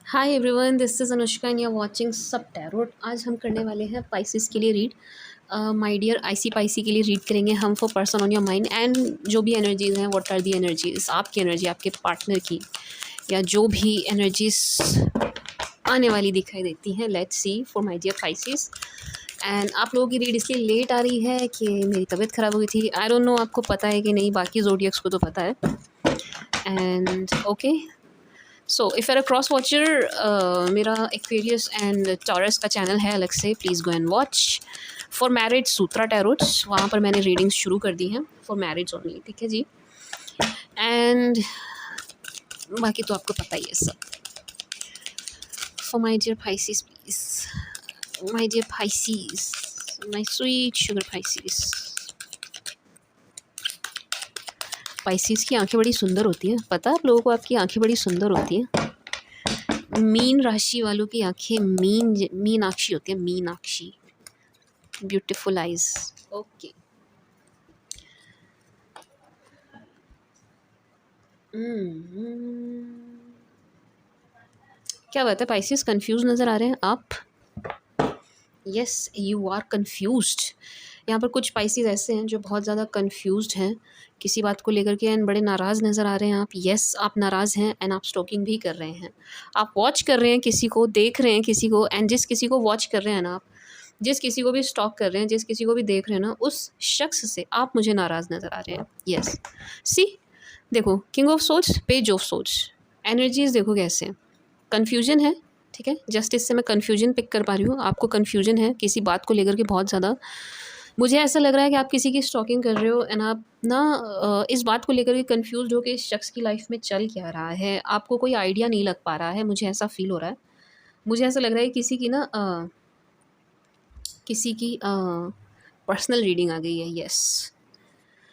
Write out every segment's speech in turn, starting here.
Hi everyone, this is Anushka and you are watching सब tarot. आज हम करने वाले हैं पाइसिस के लिए रीड। माय डियर आईसी पाइसी के लिए रीड करेंगे हम for person on your mind and जो भी एनर्जीज हैं, व्हाट आर दी एनर्जीज, आपकी एनर्जी, आपके पार्टनर की, या जो भी एनर्जीज आने वाली दिखाई देती हैं। Let's see for my dear Pisces. And आप लोगों की रीड इसलिए लेट आ रही है कि मेरी तबीयत ख़राब हुई थी। आई डोंट नो आपको पता है कि नहीं, बाकी जोडियक्स को तो पता है। And okay, so if are a cross watcher, मेरा एक्वेरियस एंड टॉरस का चैनल है अलग से, please go and watch. For marriage Sutra tarots, वहाँ पर मैंने रीडिंग्स शुरू कर दी हैं फॉर मैरिज ओनली, ठीक है जी। एंड बाकी तो आपको पता ही है सब। For my dear Pisces please, my dear Pisces, my sweet sugar Pisces. Pisces की आंखें बड़ी सुंदर होती हैं, पता है आप लोगों को? आपकी आंखें बड़ी सुंदर होती हैं। मीन राशि वालों की आंखें मीनाक्षी होती है, मीनाक्षी, ब्यूटीफुल आइज। ओके, क्या बात है पाइसिस, कंफ्यूज नज़र आ रहे हैं आप? Yes, you are confused. यहाँ पर कुछ पाइसिस ऐसे हैं जो बहुत ज़्यादा कंफ्यूज्ड हैं किसी बात को लेकर के, एंड बड़े नाराज़ नज़र आ रहे हैं आप। यस, आप नाराज़ हैं एंड आप स्टॉकिंग भी कर रहे हैं। आप वॉच कर रहे हैं किसी को, देख रहे हैं किसी को, एंड जिस किसी को वॉच कर रहे हैं ना आप, जिस किसी को भी स्टॉक कर रहे हैं, जिस किसी को भी देख रहे हैं ना, उस शख्स से आप मुझे नाराज़ नज़र आ रहे हैं। यस, सी देखो, king of swords, page of swords, energies देखो कैसे कन्फ्यूजन है, ठीक है। जस्टिस से मैं कन्फ्यूजन पिक कर पा रही हूँ। आपको कन्फ्यूजन है किसी बात को लेकर के बहुत ज़्यादा। मुझे ऐसा लग रहा है कि आप किसी की स्टॉकिंग कर रहे हो एंड आप ना इस बात को लेकर के कन्फ्यूज हो कि इस शख्स की लाइफ में चल क्या रहा है। आपको कोई आइडिया नहीं लग पा रहा है, मुझे ऐसा फील हो रहा है। मुझे ऐसा लग रहा है किसी की ना किसी की पर्सनल रीडिंग आ गई है। यस,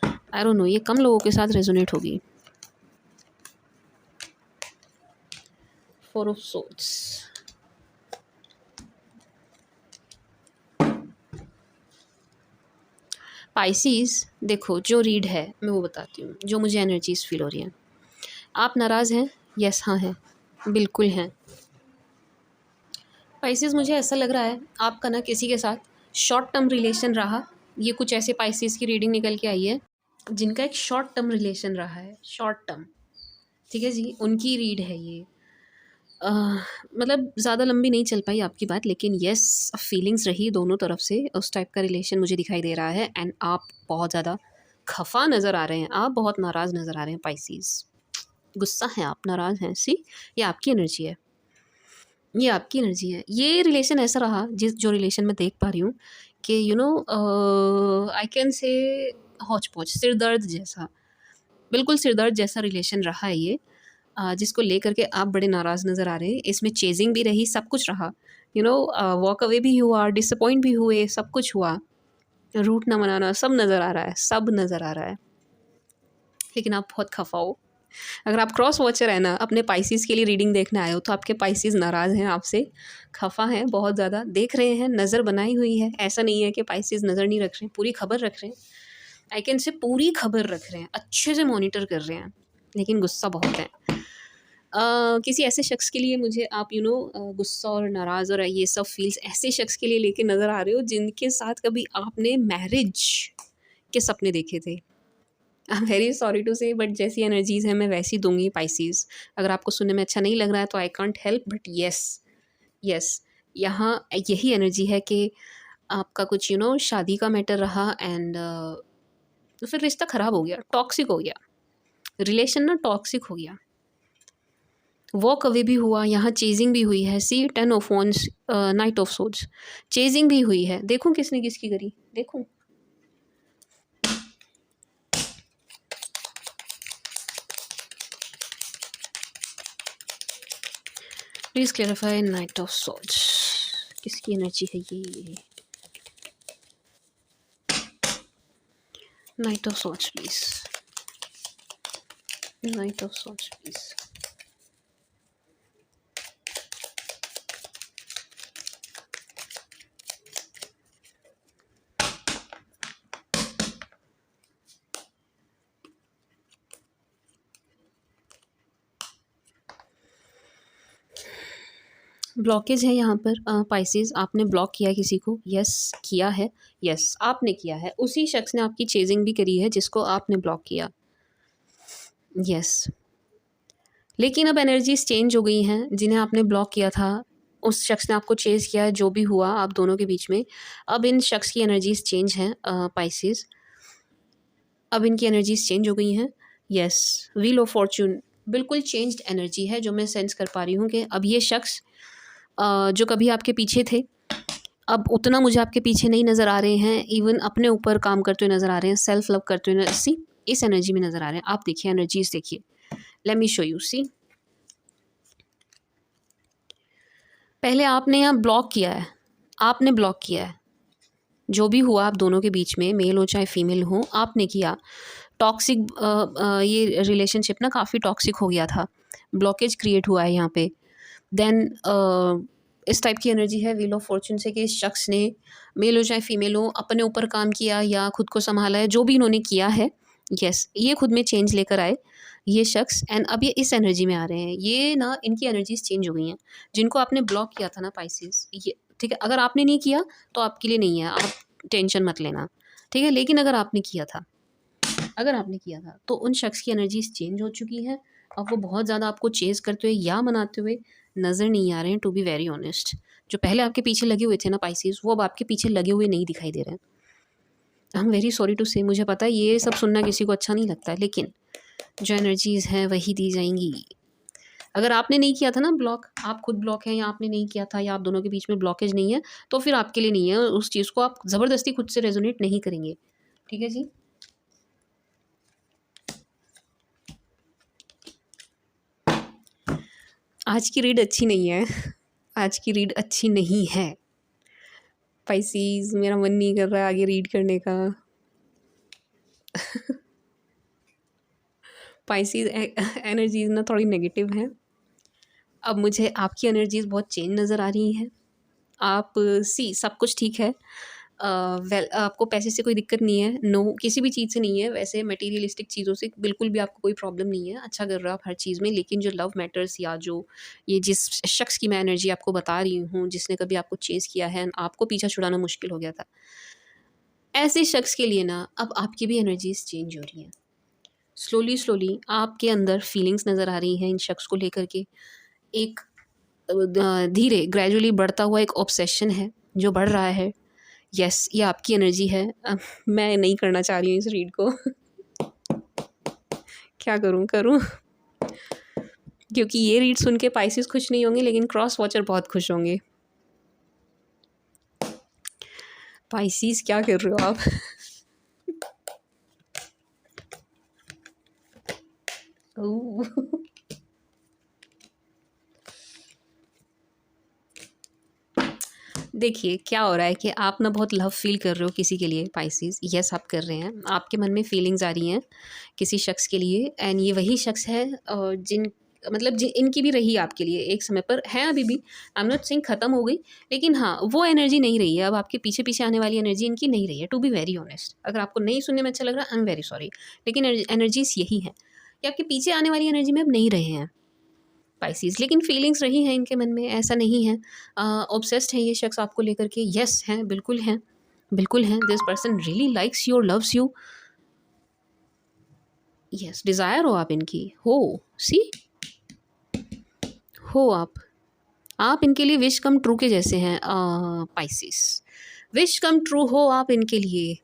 आई डोंट नो, ये कम लोगों के साथ रेजोनेट होगी। फोर ऑफ सोर्ड्स, पाइसिस देखो, जो रीड है मैं वो बताती हूँ, जो मुझे एनर्जीज फील हो रही हैं। आप नाराज़ हैं? यस, हाँ हैं, बिल्कुल हैं। पाइसिस मुझे ऐसा लग रहा है आपका ना किसी के साथ शॉर्ट टर्म रिलेशन रहा। ये कुछ ऐसे पाइसिस की रीडिंग निकल के आई है जिनका एक शॉर्ट टर्म रिलेशन रहा है, शॉर्ट टर्म, ठीक है जी, उनकी रीड है ये। मतलब ज़्यादा लंबी नहीं चल पाई आपकी बात, लेकिन येस, फीलिंग्स रही दोनों तरफ से, उस टाइप का रिलेशन मुझे दिखाई दे रहा है। एंड आप बहुत ज़्यादा खफा नज़र आ रहे हैं, आप बहुत नाराज़ नज़र आ रहे हैं पाइसिस। गुस्सा है आप, नाराज़ हैं। सी, ये आपकी एनर्जी है, ये आपकी एनर्जी है। ये रिलेशन ऐसा रहा, जिस जो रिलेशन मैं देख पा रही हूँ कि you know I can say हौच पौच, सिर दर्द जैसा, बिल्कुल सिर दर्द जैसा रिलेशन रहा है ये। जिसको लेकर के आप बड़े नाराज़ नज़र आ रहे हैं। इसमें चेजिंग भी रही, सब कुछ रहा, यू नो, वॉक अवे भी हुआ, डिसअपॉइंट भी हुए, सब कुछ हुआ, रूट ना मनाना, सब नज़र आ रहा है, सब नज़र आ रहा है। लेकिन आप बहुत खफा हो। अगर आप क्रॉस वॉचर है ना, अपने पाइसिस के लिए रीडिंग देखने आए हो, तो आपके पाइसिस नाराज़ हैं आपसे, खफा हैं, बहुत ज़्यादा देख रहे हैं, नज़र बनाई हुई है। ऐसा नहीं है कि पाइसिस नज़र नहीं रख रहे हैं, पूरी खबर रख रहे हैं। आई कैन से पूरी खबर रख रहे हैं, अच्छे से मॉनिटर कर रहे हैं, लेकिन गुस्सा बहुत है। किसी ऐसे शख्स के लिए मुझे आप गुस्सा और नाराज़ और ये सब फील्स ऐसे शख्स के लिए लेके नज़र आ रहे हो जिनके साथ कभी आपने मैरिज के सपने देखे थे। I am very sorry to say, but जैसी एनर्जीज़ हैं मैं वैसी दूंगी पाइसिस। अगर आपको सुनने में अच्छा नहीं लग रहा है तो I can't help, but yes, yes, यहाँ यही एनर्जी है कि आपका कुछ शादी का मैटर रहा, एंड तो फिर रिश्ता ख़राब हो गया, टॉक्सिक हो गया, रिलेशन ना टॉक्सिक हो गया, वॉक अवे भी हुआ, यहाँ चेजिंग भी हुई है। सी, 10 of wands, night of swords, chasing भी हुई है। देखूं किसने किसकी करी, देखूं। Please clarify, night of swords किसकी एनर्जी है ये? Night of swords please, night of swords please. Blockage है यहाँ पर पाइसेस, आपने ब्लॉक किया है किसी को, यस किया है, यस आपने किया है, उसी शख्स ने आपकी चेजिंग भी करी है जिसको आपने ब्लॉक किया, यस। लेकिन अब एनर्जीज चेंज हो गई हैं, जिन्हें आपने ब्लॉक किया था उस शख्स ने आपको चेज़ किया है, जो भी हुआ आप दोनों के बीच में, अब इन शख्स की एनर्जीज चेंज हैं पाइसेस, अब इनकी एनर्जीज चेंज हो गई हैं, यस। व्हील ऑफ फॉर्चून बिल्कुल चेंज्ड एनर्जी है जो मैं सेंस कर पा रही हूँ कि अब ये शख्स जो कभी आपके पीछे थे, अब उतना मुझे आपके पीछे नहीं नज़र आ रहे हैं, इवन अपने ऊपर काम करते हुए नज़र आ रहे हैं, सेल्फ लव करते हुए सी इस एनर्जी में नज़र आ रहे हैं। आप देखिए एनर्जीज देखिए, लेट मी शो यू, सी पहले आपने यहाँ ब्लॉक किया है, आपने ब्लॉक किया है, जो भी हुआ आप दोनों के बीच में, मेल हो चाहे फीमेल हो, आपने किया। टॉक्सिक ये रिलेशनशिप ना काफ़ी टॉक्सिक हो गया था, ब्लॉकेज क्रिएट हुआ है यहाँ पे। देन इस टाइप की एनर्जी है व्हील ऑफ फॉर्चून से कि इस शख्स ने, मेल हो चाहे फीमेल हो, अपने ऊपर काम किया या खुद को संभाला है, जो भी इन्होंने किया है, यस ये खुद में चेंज लेकर आए ये शख्स, एंड अब ये इस एनर्जी में आ रहे हैं। ये ना इनकी एनर्जीज चेंज हो गई हैं, जिनको आपने ब्लॉक किया था ना पाइसेस, ये ठीक है, अगर आपने नहीं किया तो आपके लिए नहीं है, आप टेंशन मत लेना, ठीक है। लेकिन अगर आपने किया था, अगर आपने किया था तो उन शख्स की एनर्जीज चेंज हो चुकी हैं। अब वो बहुत ज़्यादा आपको चेज़ करते हुए या मनाते हुए नज़र नहीं आ रहे हैं, टू बी वेरी ऑनेस्ट। जो पहले आपके पीछे लगे हुए थे ना पाइसेस, वो अब आपके पीछे लगे हुए नहीं दिखाई दे रहे हैं। I am very sorry to say, मुझे पता है ये सब सुनना किसी को अच्छा नहीं लगता है, लेकिन जो एनर्जीज़ हैं वही दी जाएंगी। अगर आपने नहीं किया था ना ब्लॉक, आप खुद ब्लॉक हैं या आपने नहीं किया था या आप दोनों के बीच में ब्लॉकेज नहीं है, तो फिर आपके लिए नहीं है, उस चीज़ को आप ज़बरदस्ती खुद से रेजोनेट नहीं करेंगे, ठीक है जी। आज की रीड अच्छी नहीं है, आज की रीड अच्छी नहीं है पाइसीज, मेरा मन नहीं कर रहा है आगे रीड करने का। पाइसीज एनर्जीज ना थोड़ी नेगेटिव हैं। अब मुझे आपकी एनर्जीज बहुत चेंज नज़र आ रही हैं। आप सी सब कुछ ठीक है, वेल आपको पैसे से कोई दिक्कत नहीं है, नो किसी भी चीज़ से नहीं है, वैसे मटेरियलिस्टिक चीज़ों से बिल्कुल भी आपको कोई प्रॉब्लम नहीं है, अच्छा कर रहे हो आप हर चीज़ में। लेकिन जो लव मैटर्स या जो ये जिस शख्स की मैं एनर्जी आपको बता रही हूँ, जिसने कभी आपको चेज़ किया है, आपको पीछा छुड़ाना मुश्किल हो गया था, ऐसे शख्स के लिए ना अब आपकी भी एनर्जीज चेंज हो रही हैं। स्लोली स्लोली आपके अंदर फीलिंग्स नज़र आ रही हैं इन शख्स को लेकर के, एक धीरे ग्रेजुअली बढ़ता हुआ एक ऑब्सेशन है जो बढ़ रहा है, यस ये आपकी एनर्जी है। मैं नहीं करना चाह रही हूँ इस रीड को क्या करूँ करूँ क्योंकि ये रीड सुन के पाइसेस खुश नहीं होंगे, लेकिन क्रॉस वॉचर बहुत खुश होंगे। पाइसेस क्या कर रहे हो आप ओह देखिए क्या हो रहा है कि आप ना बहुत लव फील कर रहे हो किसी के लिए पाइसेस, यस आप कर रहे हैं, आपके मन में फीलिंग्स आ रही हैं किसी शख्स के लिए, एंड ये वही शख्स है जिन मतलब जिन इनकी भी रही आपके लिए एक समय पर, है अभी भी, आई एम नॉट सेइंग ख़त्म हो गई, लेकिन हाँ वो एनर्जी नहीं रही है, अब आपके पीछे पीछे आने वाली एनर्जी इनकी नहीं रही है, टू बी वेरी ऑनेस्ट। अगर आपको नहीं सुनने में अच्छा लग रहा है आई एम वेरी सॉरी, लेकिन एनर्जीज यही है कि आपके पीछे आने वाली एनर्जी में अब नहीं रहे हैं पाइसेस, लेकिन फीलिंग्स रही हैं इनके मन में, ऐसा नहीं है। ऑब्सेस्ड है ये शख्स आपको लेकर के, यस हैं बिल्कुल हैं, बिल्कुल हैं। This person really likes you और लव्स यू, यस डिज़ायर हो आप इनकी, हो सी हो आप इनके लिए विश कम ट्रू के जैसे हैं पाइसेस, विश कम ट्रू हो आप इनके लिए।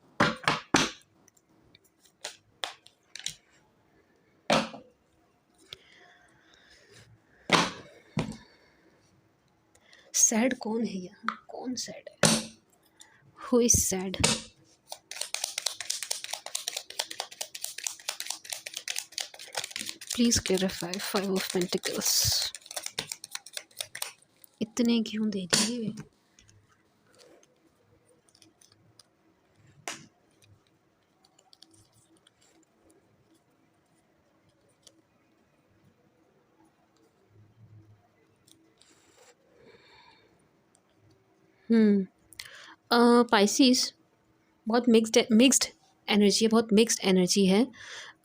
सैड कौन है यहाँ, कौन सैड है, who is sad? Please clarify, 5 of pentacles, इतने क्यों दे दिए? पाइसेस बहुत मिक्स्ड मिक्स्ड एनर्जी है, बहुत मिक्स्ड एनर्जी है।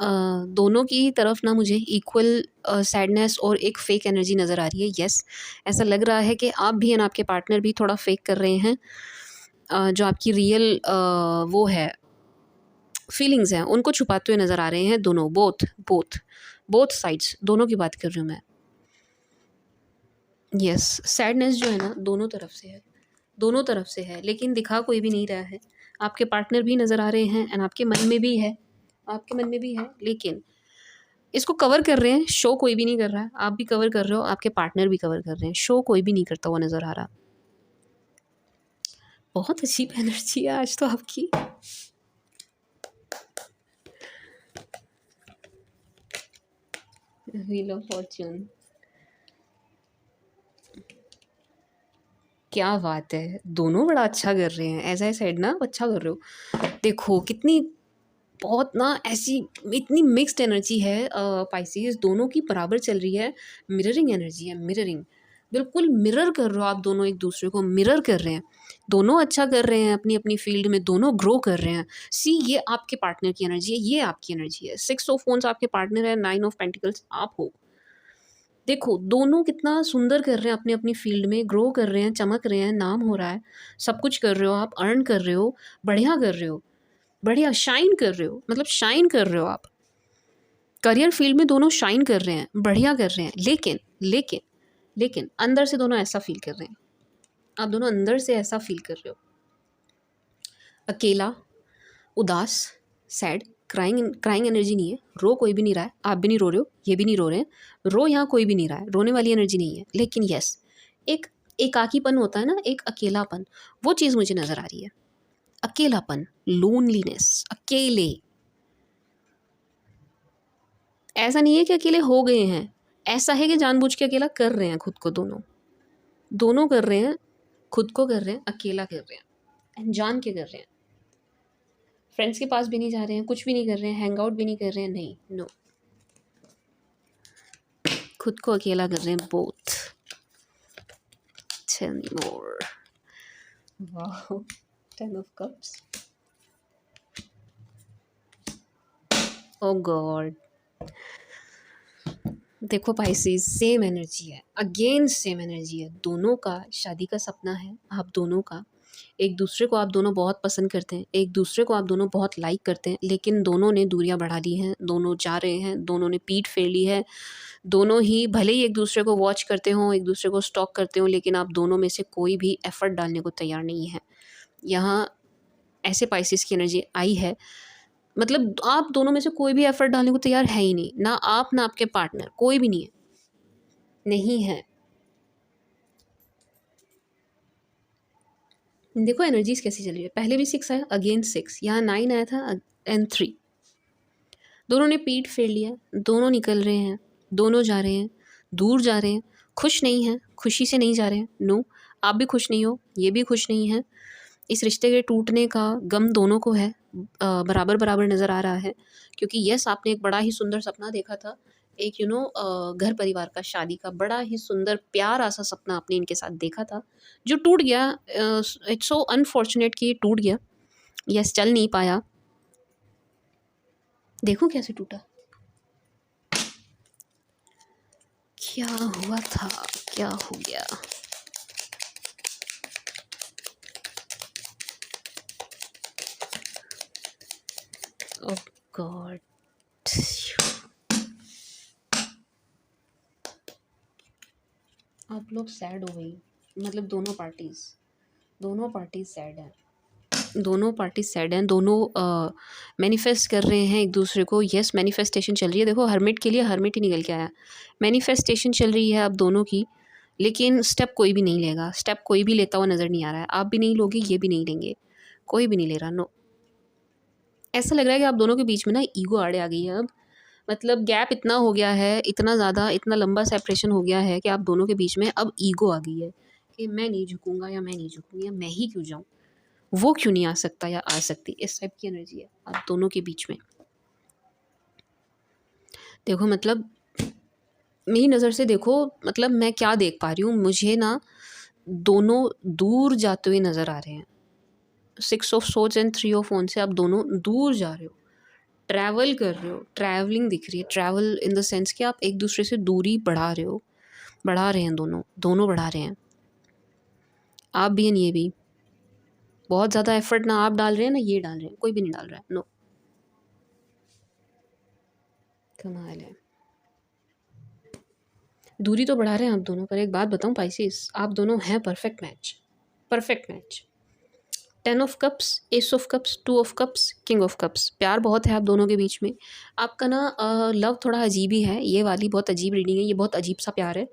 दोनों की तरफ ना मुझे इक्वल सैडनेस और एक फ़ेक एनर्जी नज़र आ रही है। येस, ऐसा लग रहा है कि आप भी एंड आपके पार्टनर भी थोड़ा फ़ेक कर रहे हैं। जो आपकी रियल वो है फीलिंग्स हैं उनको छुपाते हुए नज़र आ रहे हैं दोनों, बोथ बोथ बोथ साइड्स, दोनों की बात कर रही हूँ मैं। यस, सैडनेस जो है ना दोनों तरफ से है, दोनों तरफ से है, लेकिन दिखा कोई भी नहीं रहा है। आपके पार्टनर भी नज़र आ रहे हैं एंड आपके मन में भी है, आपके मन में भी है, लेकिन इसको कवर कर रहे हैं, शो कोई भी नहीं कर रहा है। आप भी कवर कर रहे हो, आपके पार्टनर भी कवर कर रहे हैं, शो कोई भी नहीं करता हुआ नज़र आ रहा। बहुत अजीब एनर्जी है आज तो आपकी। व्हील ऑफ फॉर्च्यून, क्या बात है, दोनों बड़ा अच्छा कर रहे हैं। एज आई सेड ना, अच्छा कर रहे हो। देखो कितनी बहुत ना ऐसी इतनी मिक्स्ड एनर्जी है। पाइसेस दोनों की बराबर चल रही है। मिररिंग एनर्जी है, मिररिंग, बिल्कुल मिरर कर रहे हो आप दोनों, एक दूसरे को मिरर कर रहे हैं। दोनों अच्छा कर रहे हैं अपनी अपनी फील्ड में, दोनों ग्रो कर रहे हैं। सी, ये आपके पार्टनर की एनर्जी है, ये आपकी एनर्जी है। 6 ऑफ Wands आपके पार्टनर है, 9 ऑफ Pentacles आप हो। देखो दोनों कितना सुंदर कर रहे हैं अपनी अपनी फील्ड में, ग्रो कर रहे हैं, चमक रहे हैं, नाम हो रहा है, सब कुछ कर रहे हो आप, अर्न कर रहे हो, बढ़िया कर रहे हो, बढ़िया शाइन कर रहे हो, मतलब शाइन कर रहे हो आप। करियर फील्ड में दोनों शाइन कर रहे हैं, बढ़िया कर रहे हैं, लेकिन लेकिन लेकिन अंदर से दोनों ऐसा फील कर रहे हैं। आप दोनों अंदर से ऐसा फील कर रहे हो, अकेला, उदास, सैड, क्राइंग क्राइंग एनर्जी नहीं है। रो कोई भी नहीं रहा है, आप भी नहीं रो रहे हो, ये भी नहीं रो रहे हैं। रो यहाँ कोई भी नहीं रहा है, रोने वाली एनर्जी नहीं है। लेकिन यस, एक एकाकीपन होता है ना, एक अकेलापन, वो चीज़ मुझे नज़र आ रही है। अकेलापन, लोनलीनेस, अकेले। ऐसा नहीं है कि अकेले हो गए हैं, ऐसा है कि जानबूझ के अकेला कर रहे हैं खुद को। दोनों दोनों कर रहे हैं, खुद को कर रहे हैं, अकेला कर रहे हैं, जान के कर रहे हैं। फ्रेंड्स के पास भी नहीं जा रहे हैं, कुछ भी नहीं कर रहे हैं, हैंग आउट भी नहीं कर रहे हैं, नहीं, नो, खुद को अकेला कर रहे हैं both. Tell me more. Wow, 10 of Cups, oh God. देखो पाइसेस, सेम एनर्जी है, अगेन सेम एनर्जी है। दोनों का शादी का सपना है, आप दोनों का। एक दूसरे को आप दोनों बहुत पसंद करते हैं, एक दूसरे को आप दोनों बहुत लाइक करते हैं, लेकिन दोनों ने दूरियां बढ़ा ली हैं, दोनों जा रहे हैं, दोनों ने पीठ फेर ली है। दोनों ही भले ही एक दूसरे को वॉच करते हों, एक दूसरे को स्टॉक करते हों, लेकिन आप दोनों में से कोई भी एफर्ट डालने को तैयार नहीं है। यहाँ ऐसे पाइसेस की एनर्जी आई है, मतलब आप दोनों में से कोई भी एफर्ट डालने को तैयार है ही नहीं, ना आप ना आपके पार्टनर, कोई भी नहीं है, नहीं है। देखो एनर्जीज कैसी चल रही है, पहले भी 6 आया, अगेन 6, यहाँ 9 आया था एंड 3। दोनों ने पीठ फेर लिया, दोनों निकल रहे हैं, दोनों जा रहे हैं, दूर जा रहे हैं, खुश नहीं हैं, खुशी से नहीं जा रहे हैं। नो, आप भी खुश नहीं हो, ये भी खुश नहीं है। इस रिश्ते के टूटने का गम दोनों को है, बराबर बराबर नज़र आ रहा है। क्योंकि यस, आपने एक बड़ा ही सुंदर सपना देखा था, एक घर परिवार का, शादी का बड़ा ही सुंदर प्यारा सा सपना आपने इनके साथ देखा था, जो टूट गया। इट्स सो अनफॉर्चुनेट कि ये टूट गया, यस, चल नहीं पाया। देखो कैसे टूटा, क्या हुआ था, क्या हो गया। ओह गॉड, आप लोग सैड हो गई, मतलब दोनों पार्टीज सैड हैं, दोनों पार्टी सैड हैं, दोनों मैनिफेस्ट कर रहे हैं एक दूसरे को। यस, मैनिफेस्टेशन चल रही है। देखो हर्मिट के लिए हर्मिट ही निकल के आया, मैनिफेस्टेशन चल रही है अब दोनों की, लेकिन स्टेप कोई भी नहीं लेगा, स्टेप कोई भी लेता हुआ नज़र नहीं आ रहा है। आप भी नहीं लोगे, ये भी नहीं लेंगे, कोई भी नहीं ले रहा। नो, ऐसा लग रहा है कि आप दोनों के बीच में ना ईगो आड़े आ गई है अब। मतलब गैप इतना हो गया है, इतना ज़्यादा, इतना लंबा सेपरेशन हो गया है कि आप दोनों के बीच में अब ईगो आ गई है कि मैं नहीं झुकूंगा या मैं नहीं झुकूंगी, या मैं ही क्यों जाऊँ, वो क्यों नहीं आ सकता या आ सकती, इस टाइप की एनर्जी है आप दोनों के बीच में। देखो मतलब मेरी नज़र से देखो, मतलब मैं क्या देख पा रही हूँ, मुझे ना दोनों दूर जाते हुए नज़र आ रहे हैं। 6 of Swords and 3 of Wands से आप दोनों दूर जा रहे हो, ट्रैवल कर रहे हो, ट्रैवलिंग दिख रही है, ट्रैवल इन द सेंस कि आप एक दूसरे से दूरी बढ़ा रहे हो, बढ़ा रहे हैं, दोनों दोनों बढ़ा रहे हैं, आप भी हैं ये भी। बहुत ज़्यादा एफर्ट ना आप डाल रहे हैं ना ये डाल रहे हैं, कोई भी नहीं डाल रहा है, नो। कमाल है, दूरी तो बढ़ा रहे हैं आप दोनों, पर एक बात बताऊं पाइसेस, आप दोनों हैं perfect match, perfect match. 10 of cups, S of cups, 2 of cups, king of cups, प्यार बहुत है आप दोनों के बीच में। आपका ना लव थोड़ा अजीब ही है, ये वाली बहुत अजीब रीडिंग है, ये बहुत अजीब सा प्यार है,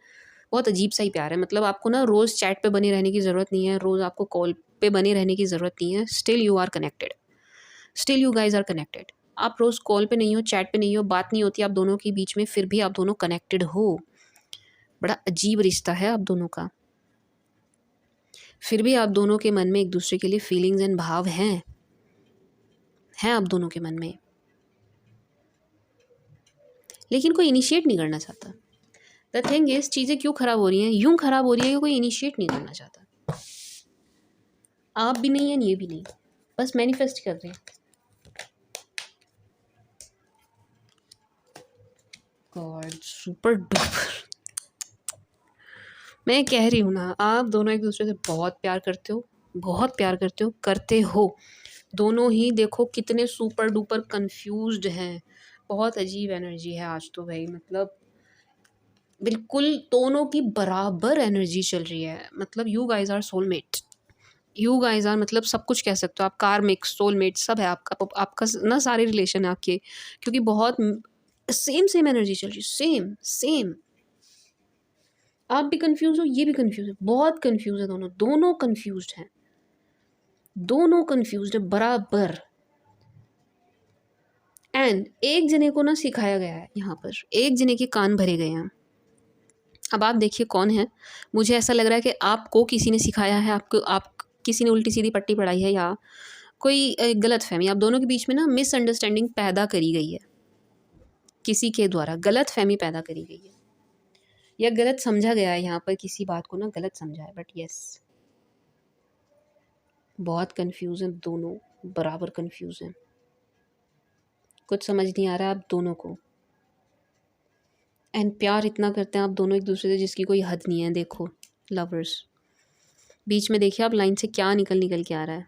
बहुत अजीब सा ही प्यार है। मतलब आपको ना रोज़ चैट पे बने रहने की ज़रूरत नहीं है, रोज़ आपको कॉल पे बने रहने की ज़रूरत नहीं है, still you are connected, still you guys are connected. आप रोज़ कॉल पे नहीं हो, चैट पे नहीं हो, बात नहीं होती आप दोनों के बीच में, फिर भी आप दोनों कनेक्टेड हो। बड़ा अजीब रिश्ता है आप दोनों का, फिर भी आप दोनों के मन में एक दूसरे के लिए फीलिंग्स एंड भाव हैं आप दोनों के मन में, लेकिन कोई इनिशिएट नहीं करना चाहता। द थिंग इज, चीज़ें क्यों ख़राब हो रही हैं, यूं ख़राब हो रही है कि कोई इनिशिएट नहीं करना चाहता। आप भी नहीं हैं, ये भी नहीं, बस मैनिफेस्ट कर रहे हैं। गॉड, सुपर डुपर, मैं कह रही हूँ ना, आप दोनों एक दूसरे से बहुत प्यार करते हो, बहुत प्यार करते हो, करते हो दोनों ही। देखो कितने सुपर डुपर कंफ्यूज्ड हैं, बहुत अजीब एनर्जी है आज तो भाई, मतलब बिल्कुल दोनों की बराबर एनर्जी चल रही है। मतलब you guys are soulmate, you guys are, मतलब सब कुछ कह सकते हो आप, कार्मिक, सोलमेट सब है आपका, आपका ना सारे रिलेशन है आपके, क्योंकि बहुत सेम सेम एनर्जी चल रही है, सेम सेम। आप भी कंफ्यूज हो, ये भी कंफ्यूज है, बहुत कंफ्यूज है, दोनों दोनों कंफ्यूज हैं, दोनों कंफ्यूज है बराबर। एंड एक जने को ना सिखाया गया है यहाँ पर, एक जने के कान भरे गए हैं। अब आप देखिए कौन है, मुझे ऐसा लग रहा है कि आपको किसी ने सिखाया है, आपको, आप किसी ने उल्टी सीधी पट्टी पढ़ाई है, या कोई गलत फहमी आप दोनों के बीच में ना मिसअंडरस्टैंडिंग पैदा करी गई है, किसी के द्वारा गलत फहमी पैदा करी गई है, या गलत समझा गया है, यहाँ पर किसी बात को ना गलत समझा है। बट यस, बहुत कंफ्यूज हैं दोनों, बराबर कंफ्यूज हैं, कुछ समझ नहीं आ रहा आप दोनों को। एंड प्यार इतना करते हैं आप दोनों एक दूसरे से जिसकी कोई हद नहीं है। देखो लवर्स, बीच में देखिए आप लाइन से क्या निकल निकल के आ रहा है।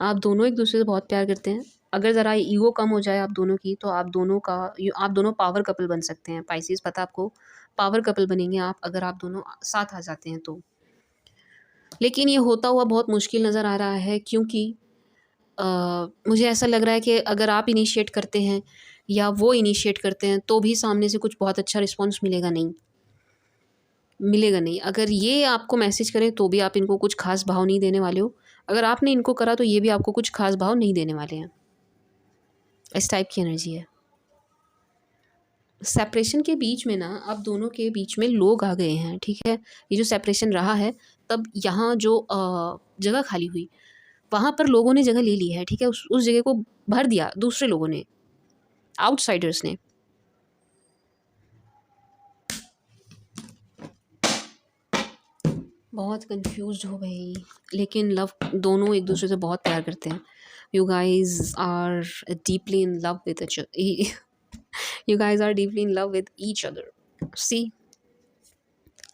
आप दोनों एक दूसरे से बहुत प्यार करते हैं, अगर ज़रा ईगो कम हो जाए आप दोनों की, तो आप दोनों पावर कपल बन सकते हैं। पाइसेस, पता आपको, पावर कपल बनेंगे आप अगर आप दोनों साथ आ जाते हैं तो। लेकिन ये होता हुआ बहुत मुश्किल नज़र आ रहा है, क्योंकि मुझे ऐसा लग रहा है कि अगर आप इनिशिएट करते हैं या वो इनिशिएट करते हैं, तो भी सामने से कुछ बहुत अच्छा रिस्पॉन्स मिलेगा नहीं, मिलेगा नहीं। अगर ये आपको मैसेज करें तो भी आप इनको कुछ खास भाव नहीं देने वाले हो, अगर आपने इनको करा तो ये भी आपको कुछ खास भाव नहीं देने वाले हैं। इस टाइप की एनर्जी है। सेपरेशन के बीच में ना आप दोनों के बीच में लोग आ गए हैं, ठीक है। ये जो सेपरेशन रहा है, तब यहाँ जो जगह खाली हुई, वहाँ पर लोगों ने जगह ले ली है, ठीक है। उस जगह को भर दिया दूसरे लोगों ने, आउटसाइडर्स ने। बहुत कंफ्यूज्ड हो भाई, लेकिन लव, दोनों एक दूसरे से बहुत प्यार करते हैं। You guys are deeply in love with you guys are deeply in love with each other. See,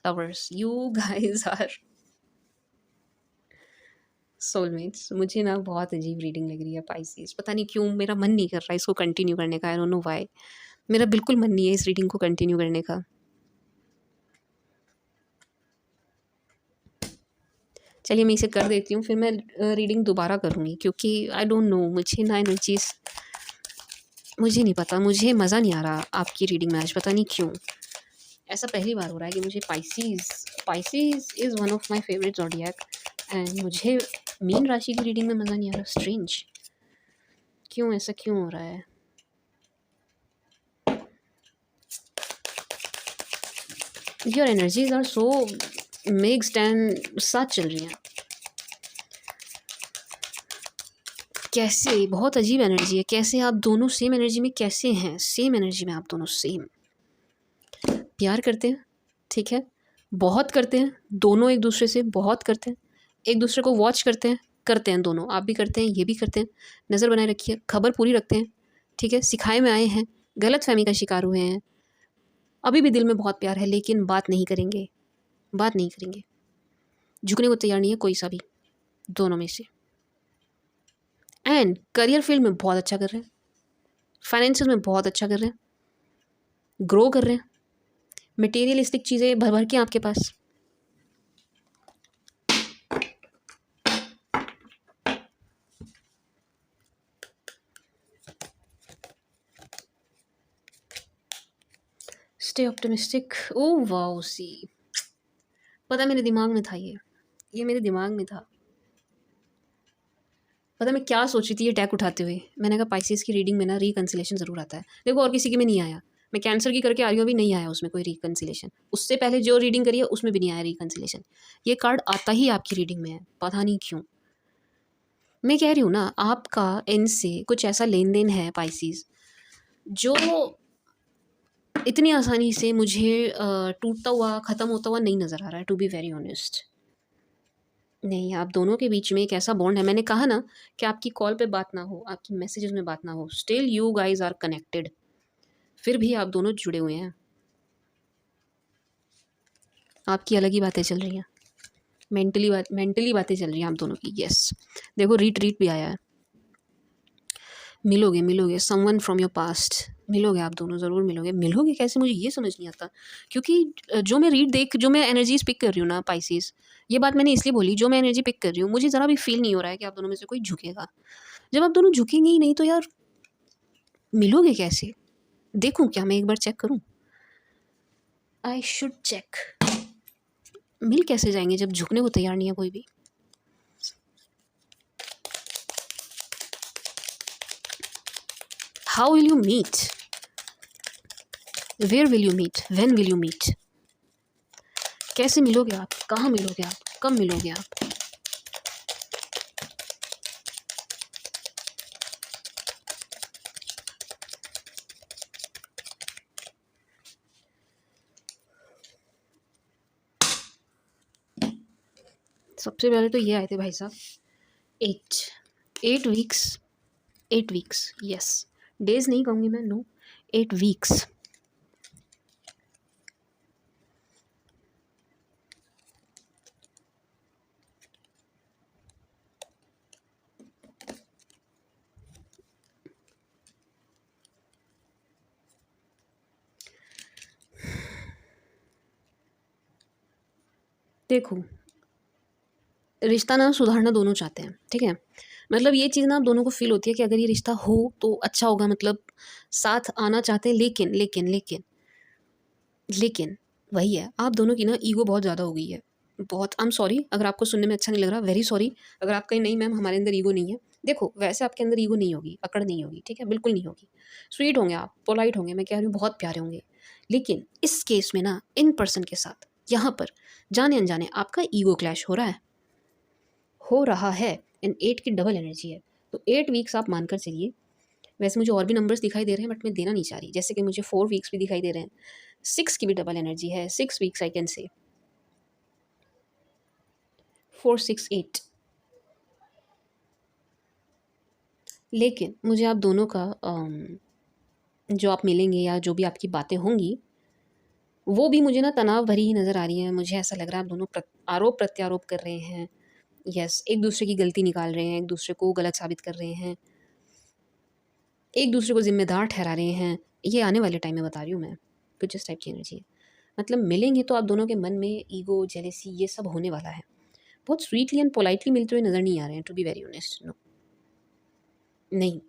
lovers, you guys are soulmates. मुझे ना बहुत अजीब रीडिंग लग रही है पाइसेस, पता नहीं क्यों मेरा मन नहीं कर रहा इसको कंटिन्यू करने का। आई डोंट नो व्हाई, मेरा बिल्कुल मन नहीं है इस रीडिंग को कंटिन्यू करने का। चलिए मैं इसे कर देती हूँ, फिर मैं रीडिंग दोबारा करूँगी, क्योंकि आई डोंट नो, मुझे ना एनर्जीज, मुझे नहीं पता, मुझे मज़ा नहीं आ रहा आपकी रीडिंग में आज, पता नहीं क्यों। ऐसा पहली बार हो रहा है कि मुझे Pisces is one of my favourite zodiac, and मुझे मीन राशि की रीडिंग में मज़ा नहीं आ रहा। स्ट्रेंज, क्यों ऐसा क्यों हो रहा है? Your energies are so mixed and साथ चल रही हैं, कैसे, बहुत अजीब एनर्जी है। कैसे आप दोनों सेम एनर्जी में कैसे हैं? सेम एनर्जी में आप दोनों सेम प्यार करते हैं, ठीक है, बहुत करते हैं, दोनों एक दूसरे से बहुत करते हैं, एक दूसरे को वॉच करते हैं, करते हैं दोनों, आप भी करते हैं, ये भी करते हैं। नज़र बनाए रखिए, खबर पूरी रखते हैं, ठीक है। सिखाए में आए हैं, गलतफ़हमी का शिकार हुए हैं, अभी भी दिल में बहुत प्यार है, लेकिन बात नहीं करेंगे, बात नहीं करेंगे। झुकने को तैयार नहीं है कोई सा भी, दोनों में से। एंड करियर फील्ड में बहुत अच्छा कर रहे हैं, फाइनेंशियल में बहुत अच्छा कर रहे हैं, ग्रो कर रहे हैं, मटेरियलिस्टिक चीज़ें भर भर के आपके पास। Stay optimistic. Oh wow, see पता मेरे दिमाग में था ये मेरे दिमाग में था। पता मैं क्या सोची थी ये टैग उठाते हुए, मैंने कहा पाइसेस की रीडिंग में ना रिकंसिलेशन ज़रूर आता है। देखो और किसी के में नहीं आया, मैं कैंसर की करके आ रही हूँ, अभी नहीं आया उसमें कोई रिकंसिलेशन। उससे पहले जो रीडिंग करी है उसमें भी नहीं आया रिकंसिलेशन। ये कार्ड आता ही आपकी रीडिंग में है, पता नहीं क्यों। मैं कह रही हूँ ना, आपका इनसे कुछ ऐसा लेन देन है पाइसेस, जो इतनी आसानी से मुझे टूटता हुआ ख़त्म होता हुआ नहीं नज़र आ रहा है, टू बी वेरी ऑनेस्ट। नहीं, आप दोनों के बीच में एक ऐसा बॉन्ड है, मैंने कहा ना कि आपकी कॉल पे बात ना हो, आपकी मैसेजेस में बात ना हो, still you guys are connected, फिर भी आप दोनों जुड़े हुए हैं। आपकी अलग ही बातें चल रही हैं, मेंटली बातें चल रही हैं आप दोनों की। यस, देखो रीट भी आया है, मिलोगे समवन फ्रॉम योर पास्ट, मिलोगे आप दोनों, ज़रूर मिलोगे कैसे मुझे ये समझ नहीं आता। क्योंकि जो मैं एनर्जीज पिक कर रही हूँ ना पाइसेस, ये बात मैंने इसलिए बोली, जो मैं एनर्जी पिक कर रही हूँ मुझे ज़रा भी फील नहीं हो रहा है कि आप दोनों में से कोई झुकेगा। जब आप दोनों झुकेंगे ही नहीं तो यार मिलोगे कैसे? देखूं क्या, मैं एक बार चेक करूं? I should check. मिल कैसे जाएंगे जब झुकने को तैयार नहीं है कोई भी? How will you meet? Where will you meet? When will you meet? कैसे मिलोगे आप? कहाँ मिलोगे आप? कब मिलोगे आप? सबसे पहले तो ये आए थे भाई साहब, 8 वीक्स, 8 वीक्स, यस। डेज नहीं कहूँगी मैं, नो, 8 वीक्स। देखो, रिश्ता ना सुधारना दोनों चाहते हैं, ठीक है। मतलब ये चीज़ ना आप दोनों को फील होती है कि अगर ये रिश्ता हो तो अच्छा होगा, मतलब साथ आना चाहते हैं, लेकिन लेकिन लेकिन लेकिन वही है, आप दोनों की ना ईगो बहुत ज़्यादा हो गई है। बहुत, आई एम सॉरी अगर आपको सुनने में अच्छा नहीं लग रहा, वेरी सॉरी अगर आप कहीं नहीं मैम हमारे अंदर ईगो नहीं है। देखो वैसे आपके अंदर ईगो नहीं होगी, अकड़ नहीं होगी, ठीक है, बिल्कुल नहीं होगी। स्वीट होंगे आप, पोलाइट होंगे, मैं कह रही हूँ बहुत प्यारे होंगे। लेकिन इस केस में ना इन पर्सन के साथ यहाँ पर जाने अनजाने आपका ईगो क्लैश हो रहा है एंड 8 की डबल एनर्जी है। तो 8 वीक्स आप मानकर चलिए। वैसे मुझे और भी नंबर्स दिखाई दे रहे हैं बट मैं देना नहीं चाह रही, जैसे कि मुझे 4 वीक्स भी दिखाई दे रहे हैं, 6 की भी डबल एनर्जी है, 6 वीक्स आई कैन से 4, 6, 8। लेकिन मुझे आप दोनों का जो आप मिलेंगे या जो भी आपकी बातें होंगी वो भी मुझे ना तनाव भरी ही नज़र आ रही है। मुझे ऐसा लग रहा है आप दोनों आरोप प्रत्यारोप कर रहे हैं, यस, एक दूसरे की गलती निकाल रहे हैं, एक दूसरे को गलत साबित कर रहे हैं, एक दूसरे को ज़िम्मेदार ठहरा रहे हैं। ये आने वाले टाइम में बता रही हूँ मैं, कुछ इस टाइप की एनर्जी है। मतलब मिलेंगे तो आप दोनों के मन में ईगो, जेलेसी ये सब होने वाला है। बहुत स्वीटली एंड पोलाइटली मिलते हुए नज़र नहीं आ रहे हैं, to be very honest, no, नहीं।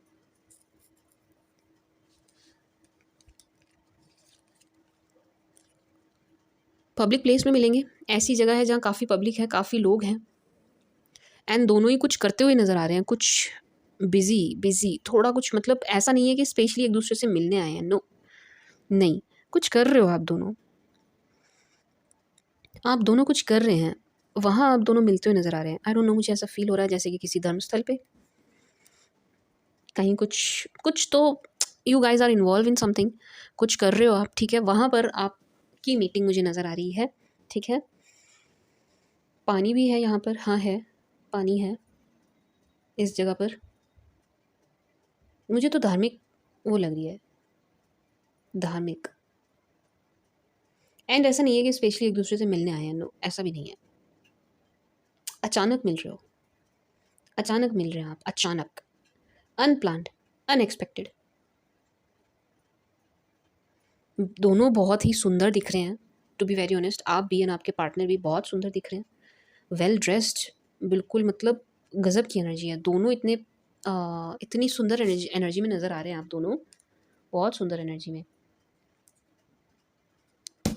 पब्लिक प्लेस में मिलेंगे, ऐसी जगह है जहाँ काफ़ी पब्लिक है, काफ़ी लोग हैं, एंड दोनों ही कुछ करते हुए नज़र आ रहे हैं, कुछ बिज़ी बिज़ी थोड़ा कुछ, मतलब ऐसा नहीं है कि स्पेशली एक दूसरे से मिलने आए हैं, नो, नहीं, कुछ कर रहे हो आप दोनों, आप दोनों कुछ कर रहे हैं, वहाँ आप दोनों मिलते हुए नज़र आ रहे हैं। आई डोंट नो, मुझे ऐसा फील हो रहा है जैसे कि किसी धर्मस्थल पे कहीं कुछ कुछ तो you guys are involve in something, कुछ कर रहे हो आप, ठीक है, वहाँ पर आपकी मीटिंग मुझे नज़र आ रही है, ठीक है। पानी भी है यहाँ पर, हाँ है, पानी है, इस जगह पर मुझे तो धार्मिक वो लग रही है, धार्मिक। एंड ऐसा नहीं है कि स्पेशली एक दूसरे से मिलने आए हैं, नो, ऐसा भी नहीं है। अचानक मिल रहे हो, अचानक मिल रहे हैं आप, अचानक, अनप्लान्ड, अनएक्सपेक्टेड। दोनों बहुत ही सुंदर दिख रहे हैं, टू बी वेरी ऑनेस्ट। आप भी एंड आपके पार्टनर भी बहुत सुंदर दिख रहे हैं, वेल ड्रेस्ड, बिल्कुल मतलब गजब की एनर्जी है। दोनों इतने इतनी सुंदर एनर्जी एनर्जी में नज़र आ रहे हैं आप दोनों, बहुत सुंदर एनर्जी में।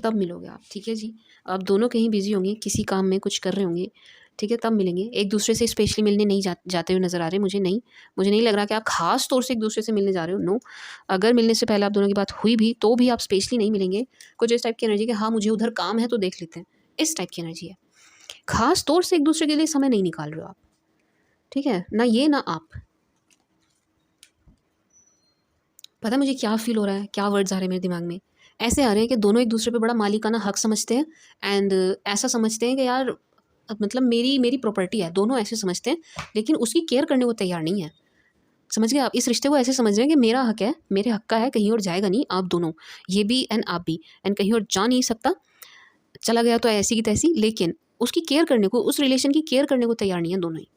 तब मिलोगे आप, ठीक है जी। आप दोनों कहीं बिजी होंगे, किसी काम में कुछ कर रहे होंगे, ठीक है, तब मिलेंगे। एक दूसरे से स्पेशली मिलने नहीं जाते हुए नज़र आ रहे मुझे नहीं लग रहा कि आप खास तौर से एक दूसरे से मिलने जा रहे हो, नो। अगर मिलने से पहले आप दोनों की बात हुई भी तो भी आप स्पेशली नहीं मिलेंगे। कुछ इस टाइप की एनर्जी कि हाँ मुझे उधर काम है तो देख लेते हैं, इस टाइप की एनर्जी है। खास तौर से एक दूसरे के लिए समय नहीं निकाल रहे हो आप, ठीक है ना, ये ना आप। पता है मुझे क्या फील हो रहा है, क्या वर्ड्स आ रहे हैं मेरे दिमाग में? ऐसे आ रहे हैं कि दोनों एक दूसरे पे बड़ा मालिकाना हक समझते हैं, एंड ऐसा समझते हैं कि यार मतलब मेरी मेरी प्रॉपर्टी है, दोनों ऐसे समझते हैं, लेकिन उसकी केयर करने को तैयार नहीं है। समझ गए आप? इस रिश्ते को ऐसे समझ रहे हैं कि मेरा हक है, मेरे हक का है, कहीं और जाएगा नहीं। आप दोनों, ये भी एंड आप भी, एंड कहीं और जा नहीं सकता, चला गया तो ऐसी की तैसी, लेकिन उसकी केयर करने को, उस रिलेशन की केयर करने को तैयार नहीं है दोनों ही,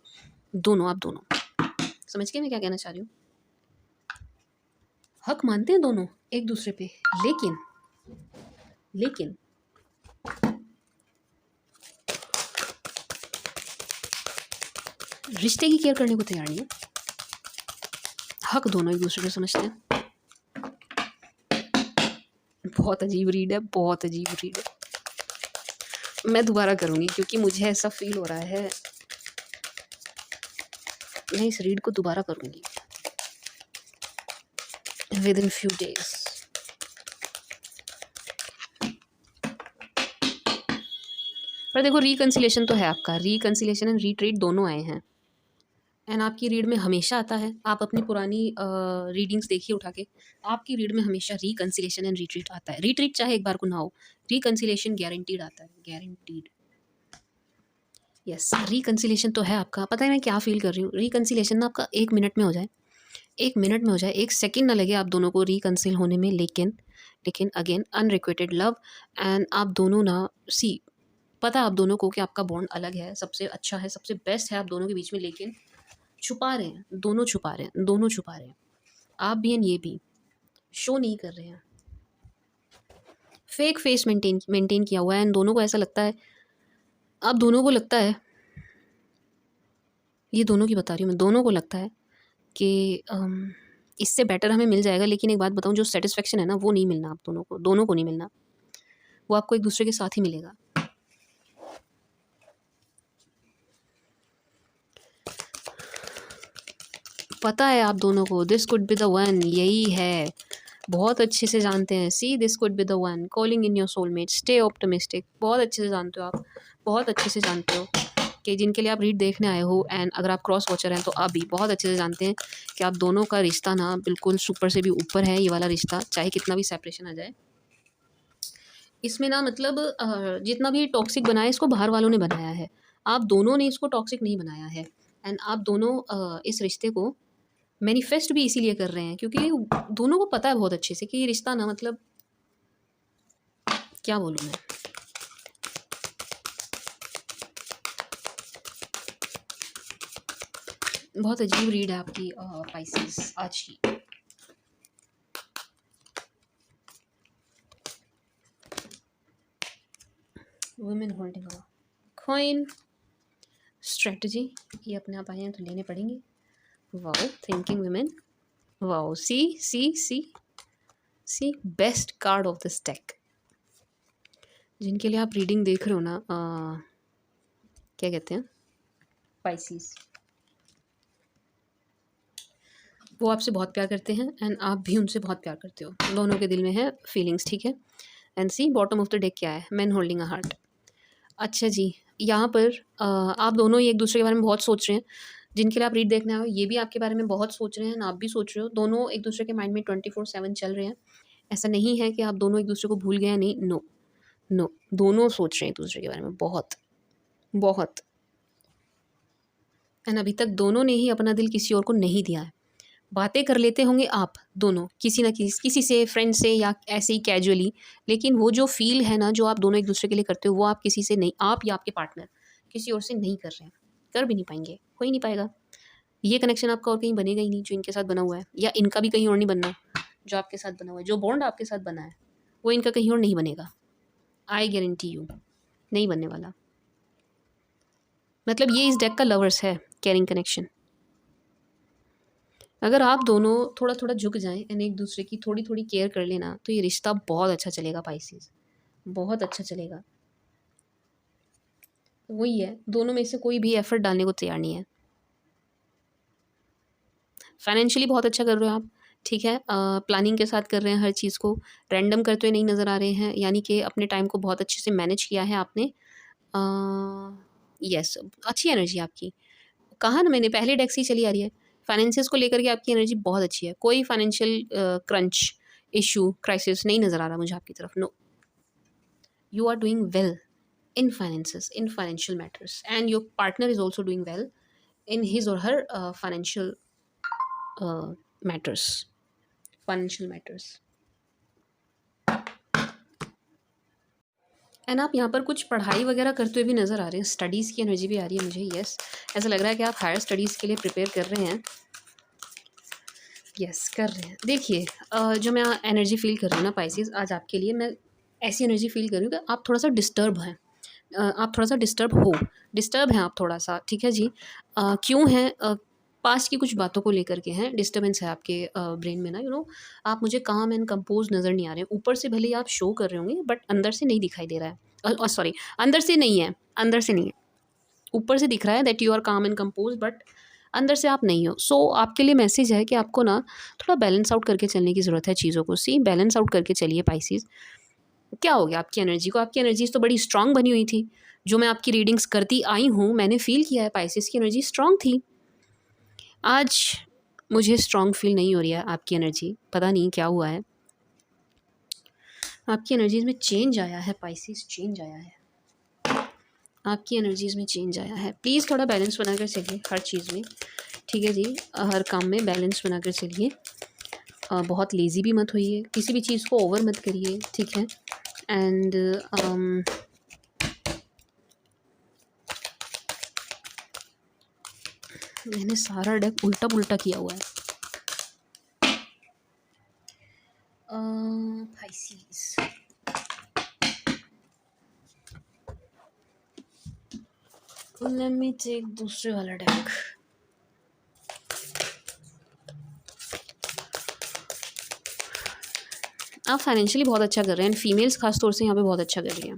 दोनों, आप दोनों। समझ गए मैं क्या कहना चाह रही हूँ? हक मानते हैं दोनों एक दूसरे पे, लेकिन लेकिन रिश्ते की केयर करने को तैयार नहीं है। हक दोनों एक दूसरे को समझते हैं। बहुत अजीब रीड है, बहुत अजीब रीड है। मैं दोबारा करूँगी क्योंकि मुझे ऐसा फील हो रहा है, मैं इस रीड को दोबारा करूँगी विद इन फ्यू डेज। पर देखो रिकन्सिलेशन तो है आपका, रिकन्सिलेशन एंड रीट्रीट दोनों आए हैं, एंड आपकी रीड में हमेशा आता है। आप अपनी पुरानी रीडिंग्स देखिए उठा के, आपकी रीड में हमेशा रिकन्सिलेशन एंड रिट्रीट आता है। रिट्रीट चाहे एक बार को ना हो, रिकन्सिलेशन गारंटीड आता है, गारंटीड। यस, रिकन्सिलेशन तो है आपका। पता है मैं क्या फील कर रही हूँ? रिकन्सिलेशन ना आपका 1 मिनट में हो जाए, 1 मिनट में हो जाए, 1 सेकेंड ना लगे आप दोनों को रिकन्सिल होने में, लेकिन लेकिन अगेन अनरिक्वेटेड लव, एंड आप दोनों ना, सी, पता है आप दोनों को कि आपका बॉन्ड अलग है, सबसे अच्छा है, सबसे बेस्ट है आप दोनों के बीच में, लेकिन छुपा रहे हैं, दोनों छुपा रहे हैं, दोनों छुपा रहे हैं। आप भी एंड ये भी शो नहीं कर रहे हैं, फेक फेस मेंटेन मेंटेन किया हुआ है, एंड दोनों को ऐसा लगता है, आप दोनों को लगता है, ये दोनों की बता रही हूँ मैं, दोनों को लगता है कि इससे बेटर हमें मिल जाएगा, लेकिन एक बात बताऊँ, जो सेटिस्फेक्शन है ना वो नहीं मिलना आप दोनों को नहीं मिलना, वो आपको एक दूसरे के साथ ही मिलेगा। पता है आप दोनों को this could be the one, यही है, बहुत अच्छे से जानते हैं। See, this could be the one, calling in your soulmate, stay optimistic. बहुत अच्छे से जानते हो आप, बहुत अच्छे से जानते हो कि जिनके लिए आप रीड देखने आए हो, एंड अगर आप क्रॉस वॉचर हैं तो आप भी बहुत अच्छे से जानते हैं कि आप दोनों का रिश्ता ना बिल्कुल सुपर से भी ऊपर है। ये वाला रिश्ता चाहे कितना भी सेपरेशन आ जाए, इसमें ना मतलब जितना भी टॉक्सिक बनाया इसको बाहर वालों ने बनाया है, आप दोनों ने इसको टॉक्सिक नहीं बनाया है। एंड आप दोनों इस रिश्ते को मैनिफेस्ट भी इसीलिए कर रहे हैं क्योंकि दोनों को पता है बहुत अच्छे से कि ये रिश्ता ना मतलब, क्या बोलूँ मैं, बहुत अजीब रीड है आपकी पाइसेस आज की। Women holding a coin, strategy, ये अपने आप आए हैं तो लेने पड़ेंगे। Wow, thinking women, wow, see see see see, best card of this deck. जिनके लिए आप रीडिंग देख रहे हो ना, क्या कहते हैं, पाइसेस, वो आपसे बहुत प्यार करते हैं एंड आप भी उनसे बहुत प्यार करते हो, दोनों के दिल में है फीलिंग्स, ठीक है। And see bottom of the deck क्या है, मैन होल्डिंग अ हार्ट। अच्छा जी, यहाँ पर आप दोनों ही एक दूसरे के बारे में बहुत सोच रहे हैं। जिनके लिए आप रीड देखने आए हो ये भी आपके बारे में बहुत सोच रहे हैं, आप भी सोच रहे हो, दोनों एक दूसरे के माइंड में 24/7 चल रहे हैं। ऐसा नहीं है कि आप दोनों एक दूसरे को भूल गए हैं, नहीं, नो नो, दोनों सोच रहे हैं एक दूसरे के बारे में बहुत बहुत। एंड अभी तक दोनों ने ही अपना दिल किसी और को नहीं दिया है। बातें कर लेते होंगे आप दोनों किसी ना किसी से, फ्रेंड से या ऐसे ही कैजुअली, लेकिन वो जो फील है ना जो आप दोनों एक दूसरे के लिए करते हो वो आप किसी से नहीं, आप या आपके पार्टनर किसी और से नहीं कर रहे हैं, कर भी नहीं पाएंगे, कोई नहीं पाएगा। ये कनेक्शन आपका और कहीं बनेगा ही नहीं जो इनके साथ बना हुआ है, या इनका भी कहीं और नहीं बनना जो आपके साथ बना हुआ है। जो बॉन्ड आपके साथ बना है वो इनका कहीं और नहीं बनेगा, आई गारंटी यू, नहीं बनने वाला। मतलब ये इस डेक का लवर्स है, कैरिंग कनेक्शन। अगर आप दोनों थोड़ा थोड़ा झुक जाएं एंड एक दूसरे की थोड़ी थोड़ी केयर कर लेना तो ये रिश्ता बहुत अच्छा चलेगा पाइसेस, बहुत अच्छा चलेगा। वही है, दोनों में से कोई भी एफर्ट डालने को तैयार नहीं है। फाइनेंशियली बहुत अच्छा कर रहे हो आप, ठीक है, प्लानिंग के साथ कर रहे हैं, हर चीज़ को रैंडम करते हुए नहीं नज़र आ रहे हैं, यानी कि अपने टाइम को बहुत अच्छे से मैनेज किया है आपने। यस, अच्छी एनर्जी आपकी। कहा ना मैंने, पहले डेक्स ही चली आ रही है। फाइनेंसिस को लेकर के आपकी एनर्जी बहुत अच्छी है, कोई फाइनेंशियल क्रंच, इशू, क्राइसिस नहीं नज़र आ रहा मुझे आपकी तरफ। No, you are doing well in finances, in financial matters, and your partner is also doing well in his or her financial matters, financial matters. And आप यहाँ पर कुछ पढ़ाई वगैरह करते हुए भी नज़र आ रहे हैं, स्टडीज़ की एनर्जी भी आ रही है मुझे। यस, ऐसा लग रहा है कि आप हायर स्टडीज़ के लिए प्रिपेयर कर रहे हैं। यस, कर रहे हैं। देखिए, जो मैं एनर्जी फील कर रही हूँ ना पाइसेस, आज आपके लिए मैं ऐसी एनर्जी फील कर रही हूँ कि आप थोड़ा सा डिस्टर्ब हैं, आप थोड़ा सा डिस्टर्ब हैं आप थोड़ा सा, ठीक है जी। क्यों हैं? पास्ट की कुछ बातों को लेकर के हैं, डिस्टर्बेंस है आपके ब्रेन में ना, आप मुझे काम एंड कंपोज नज़र नहीं आ रहे हैं। ऊपर से भले ही आप शो कर रहे होंगे बट अंदर से नहीं दिखाई दे रहा है। सॉरी, अंदर से नहीं है, अंदर से नहीं है। ऊपर से दिख रहा है दैट यू आर काम एंड कंपोज, बट अंदर से आप नहीं हो। सो आपके लिए मैसेज है कि आपको ना थोड़ा बैलेंस आउट करके चलने की ज़रूरत है चीज़ों को। सी, बैलेंस आउट करके चलिए पाइसेस। क्या हो गया आपकी एनर्जी को? आपकी एनर्जीज तो बड़ी स्ट्रांग बनी हुई थी, जो मैं आपकी रीडिंग्स करती आई हूँ मैंने फील किया है पाइसेस की एनर्जी स्ट्रांग थी। आज मुझे स्ट्रांग फील नहीं हो रही है आपकी एनर्जी, पता नहीं क्या हुआ है। आपकी एनर्जीज में चेंज आया है पाइसेस, चेंज आया है, आपकी एनर्जीज में चेंज आया है। प्लीज़ थोड़ा बैलेंस बनाकर चलिए हर चीज़ में, ठीक है जी। हर काम में बैलेंस बनाकर चलिए, बहुत लेज़ी भी मत होइए, किसी भी चीज़ को ओवर मत करिए, ठीक है। एंड मैंने सारा डेक उल्टा पुल्टा किया हुआ है। पाइसेस, लेट मी टेक दूसरे वाला डेक। आप फाइनेंशियली बहुत अच्छा कर रहे हैं, फीमेल्स खास तौर से यहाँ पे बहुत अच्छा कर रही हैं।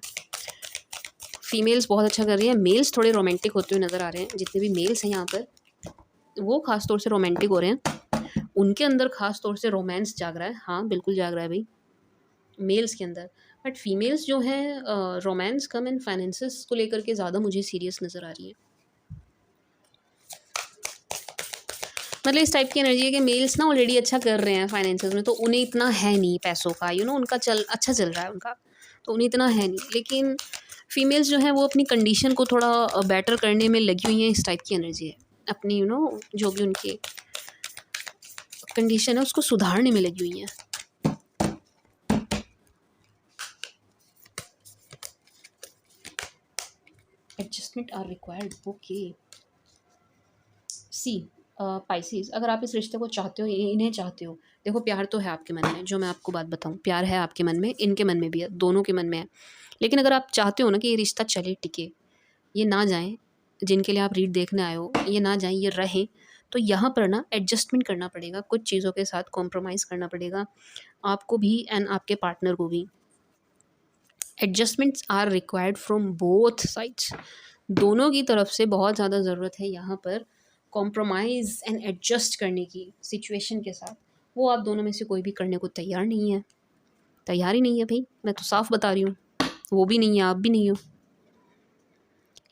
फीमेल्स बहुत अच्छा कर रही हैं, मेल्स थोड़े रोमांटिक होते हुए नज़र आ रहे हैं। जितने भी मेल्स हैं यहाँ पर वो खास तौर से रोमांटिक हो रहे हैं, उनके अंदर खास तौर से रोमांस जाग रहा है। हाँ बिल्कुल जाग रहा है भाई मेल्स के अंदर। बट फीमेल्स जो हैं रोमांस कम एंड फाइनेंसेस को लेकर के ज़्यादा मुझे सीरियस नज़र आ रही है। मतलब इस टाइप की एनर्जी है कि मेल्स ना ऑलरेडी अच्छा कर रहे हैं फाइनेंसेस में, तो उन्हें इतना है नहीं पैसों का, उनका अच्छा चल रहा है उनका, तो उन्हें इतना है नहीं। लेकिन फीमेल्स जो हैं वो अपनी कंडीशन को थोड़ा बेटर करने में लगी हुई हैं, इस टाइप की एनर्जी है। अपनी जो भी उनकी कंडीशन है उसको सुधारने में लगी हुई हैं। Adjustment are required, okay. See Pisces, अगर आप इस रिश्ते को चाहते हो, इन्हें चाहते हो, देखो प्यार तो है आपके मन में, जो मैं आपको बात बताऊं, प्यार है आपके मन में, इनके मन में भी है, दोनों के मन में है। लेकिन अगर आप चाहते हो ना कि ये रिश्ता चले, टिके, ये ना जाए, जिनके लिए आप रीड देखने आए हो ये ना जाए, ये रहें, तो यहाँ पर ना एडजस्टमेंट करना पड़ेगा, कुछ चीज़ों के साथ कॉम्प्रोमाइज़ करना पड़ेगा आपको भी एंड आपके पार्टनर को भी। Adjustments are required from both sides, दोनों की तरफ से बहुत ज़्यादा ज़रूरत है यहाँ पर कॉम्प्रोमाइज़ एंड एडजस्ट करने की सिचुएशन के साथ। वो आप दोनों में से कोई भी करने को तैयार नहीं है, तैयार ही नहीं है भाई, मैं तो साफ बता रही हूँ। वो भी नहीं है, आप भी नहीं हो,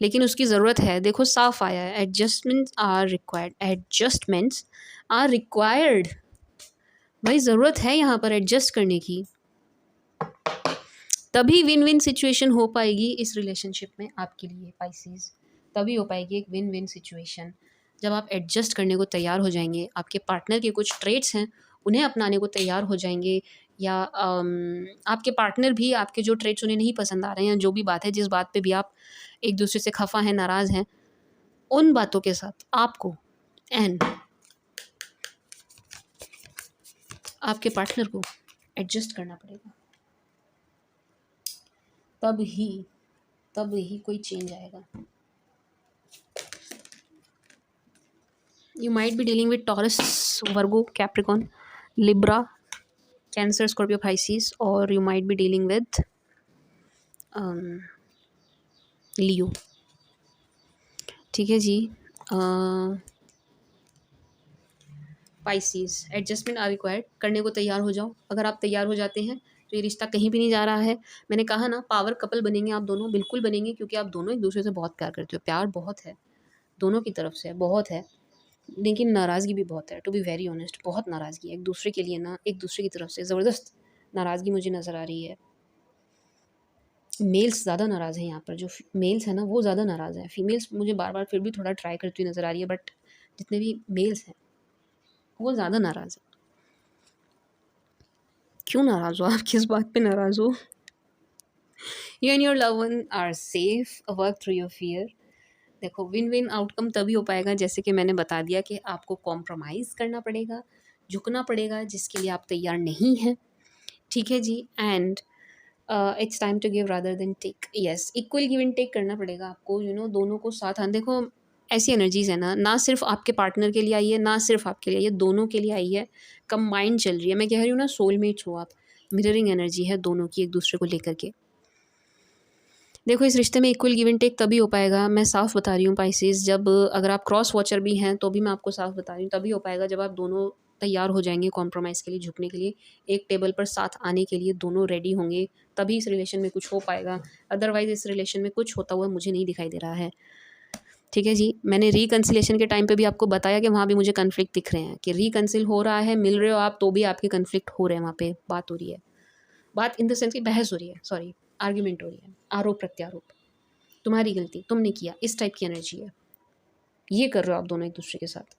लेकिन उसकी ज़रूरत है। देखो साफ आया है, adjustments are required, adjustments are required, भाई ज़रूरत है यहाँ पर एडजस्ट करने की, तभी विन विन सिचुएशन हो पाएगी इस रिलेशनशिप में आपके लिए पाइसेस, तभी हो पाएगी एक विन विन सिचुएशन। जब आप एडजस्ट करने को तैयार हो जाएंगे, आपके पार्टनर के कुछ ट्रेट्स हैं उन्हें अपनाने को तैयार हो जाएंगे, या आपके पार्टनर भी आपके जो ट्रेट्स उन्हें नहीं पसंद आ रहे हैं, जो भी बात है, जिस बात पे भी आप एक दूसरे से खफा हैं, नाराज़ हैं, उन बातों के साथ आपको एंड आपके पार्टनर को एडजस्ट करना पड़ेगा। तब ही कोई चेंज आएगा। You might be dealing with Taurus, Virgo, Capricorn, Libra, Cancer, Scorpio, Pisces, or you might be dealing with Leo। ठीक है जी। Pisces, एडजस्टमेंट आर रिक्वायर्ड, करने को तैयार हो जाओ। अगर आप तैयार हो जाते हैं तो ये रिश्ता कहीं भी नहीं जा रहा है। मैंने कहा ना, पावर कपल बनेंगे आप दोनों, बिल्कुल बनेंगे, क्योंकि आप दोनों एक दूसरे से बहुत प्यार करते हो। प्यार बहुत है दोनों की तरफ से, बहुत है, लेकिन नाराज़गी भी बहुत है। टू बी वेरी ऑनेस्ट, बहुत नाराज़गी है एक दूसरे के लिए ना, एक दूसरे की तरफ से ज़बरदस्त नाराज़गी मुझे नज़र आ रही है। मेल्स ज़्यादा नाराज़ हैं यहाँ पर, जो मेल्स हैं ना वो ज़्यादा नाराज़ हैं। फीमेल्स मुझे बार बार फिर भी थोड़ा ट्राई करती हुई नज़र आ रही है, बट जितने भी मेल्स हैं वो ज़्यादा नाराज़ हैं। क्यों नाराज़ हो आप? किस बात पे नाराज़ हो? You and your love one are safe, work through your fear. देखो, विन विन आउटकम तभी हो पाएगा, जैसे कि मैंने बता दिया, कि आपको कॉम्प्रोमाइज़ करना पड़ेगा, झुकना पड़ेगा, जिसके लिए आप तैयार नहीं हैं। ठीक है जी। And it's time to give rather than take. Yes, equal give and take करना पड़ेगा आपको, दोनों को साथ आना। देखो, ऐसी एनर्जीज है ना सिर्फ आपके पार्टनर के लिए आई है, ना सिर्फ आपके लिए, ये दोनों के लिए आई है, कंबाइंड चल रही है। मैं कह रही हूँ ना, सोलमेट्स हो आप, मिररिंग एनर्जी है दोनों की एक दूसरे को लेकर के। देखो, इस रिश्ते में इक्वल गिव एंड टेक तभी हो पाएगा, मैं साफ बता रही हूँ पाइसेस, जब अगर आप क्रॉस वॉचर भी हैं तो भी मैं आपको साफ बता रही हूँ, तभी हो पाएगा जब आप दोनों तैयार हो जाएंगे कॉम्प्रोमाइज़ के लिए, झुकने के लिए, एक टेबल पर साथ आने के लिए दोनों रेडी होंगे, तभी इस रिलेशन में कुछ हो पाएगा। अदरवाइज़ इस रिलेशन में कुछ होता हुआ मुझे नहीं दिखाई दे रहा है। ठीक है जी। मैंने रिकन्सिलेशन के टाइम पे भी आपको बताया कि वहाँ भी मुझे कन्फ्लिक्ट दिख रहे हैं, कि रिकन्सिल हो रहा है, मिल रहे हो आप तो भी आपके कन्फ्लिक्ट हो रहे हैं, वहाँ पे बात हो रही है, बात इन द सेंस की बहस हो रही है, सॉरी, आर्ग्यूमेंट हो रही है, आरोप प्रत्यारोप, तुम्हारी गलती, तुमने किया, इस टाइप की एनर्जी है। ये कर रहे हो आप दोनों एक दूसरे के साथ।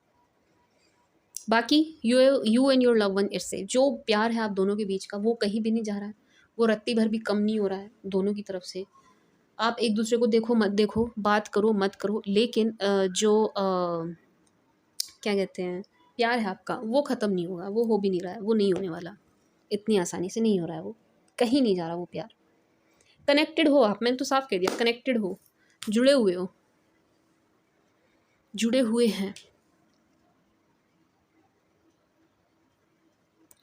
बाकी you and your love one, इससे जो प्यार है आप दोनों के बीच का, वो कहीं भी नहीं जा रहा है, वो रत्ती भर भी कम नहीं हो रहा है दोनों की तरफ से। आप एक दूसरे को देखो मत देखो, बात करो मत करो, लेकिन क्या कहते हैं, प्यार है आपका, वो ख़त्म नहीं होगा, वो हो भी नहीं रहा है, वो नहीं होने वाला, इतनी आसानी से नहीं हो रहा है, वो कहीं नहीं जा रहा वो प्यार। कनेक्टेड हो आप, मैंने तो साफ कह दिया, कनेक्टेड हो, जुड़े हुए हो, जुड़े हुए हैं।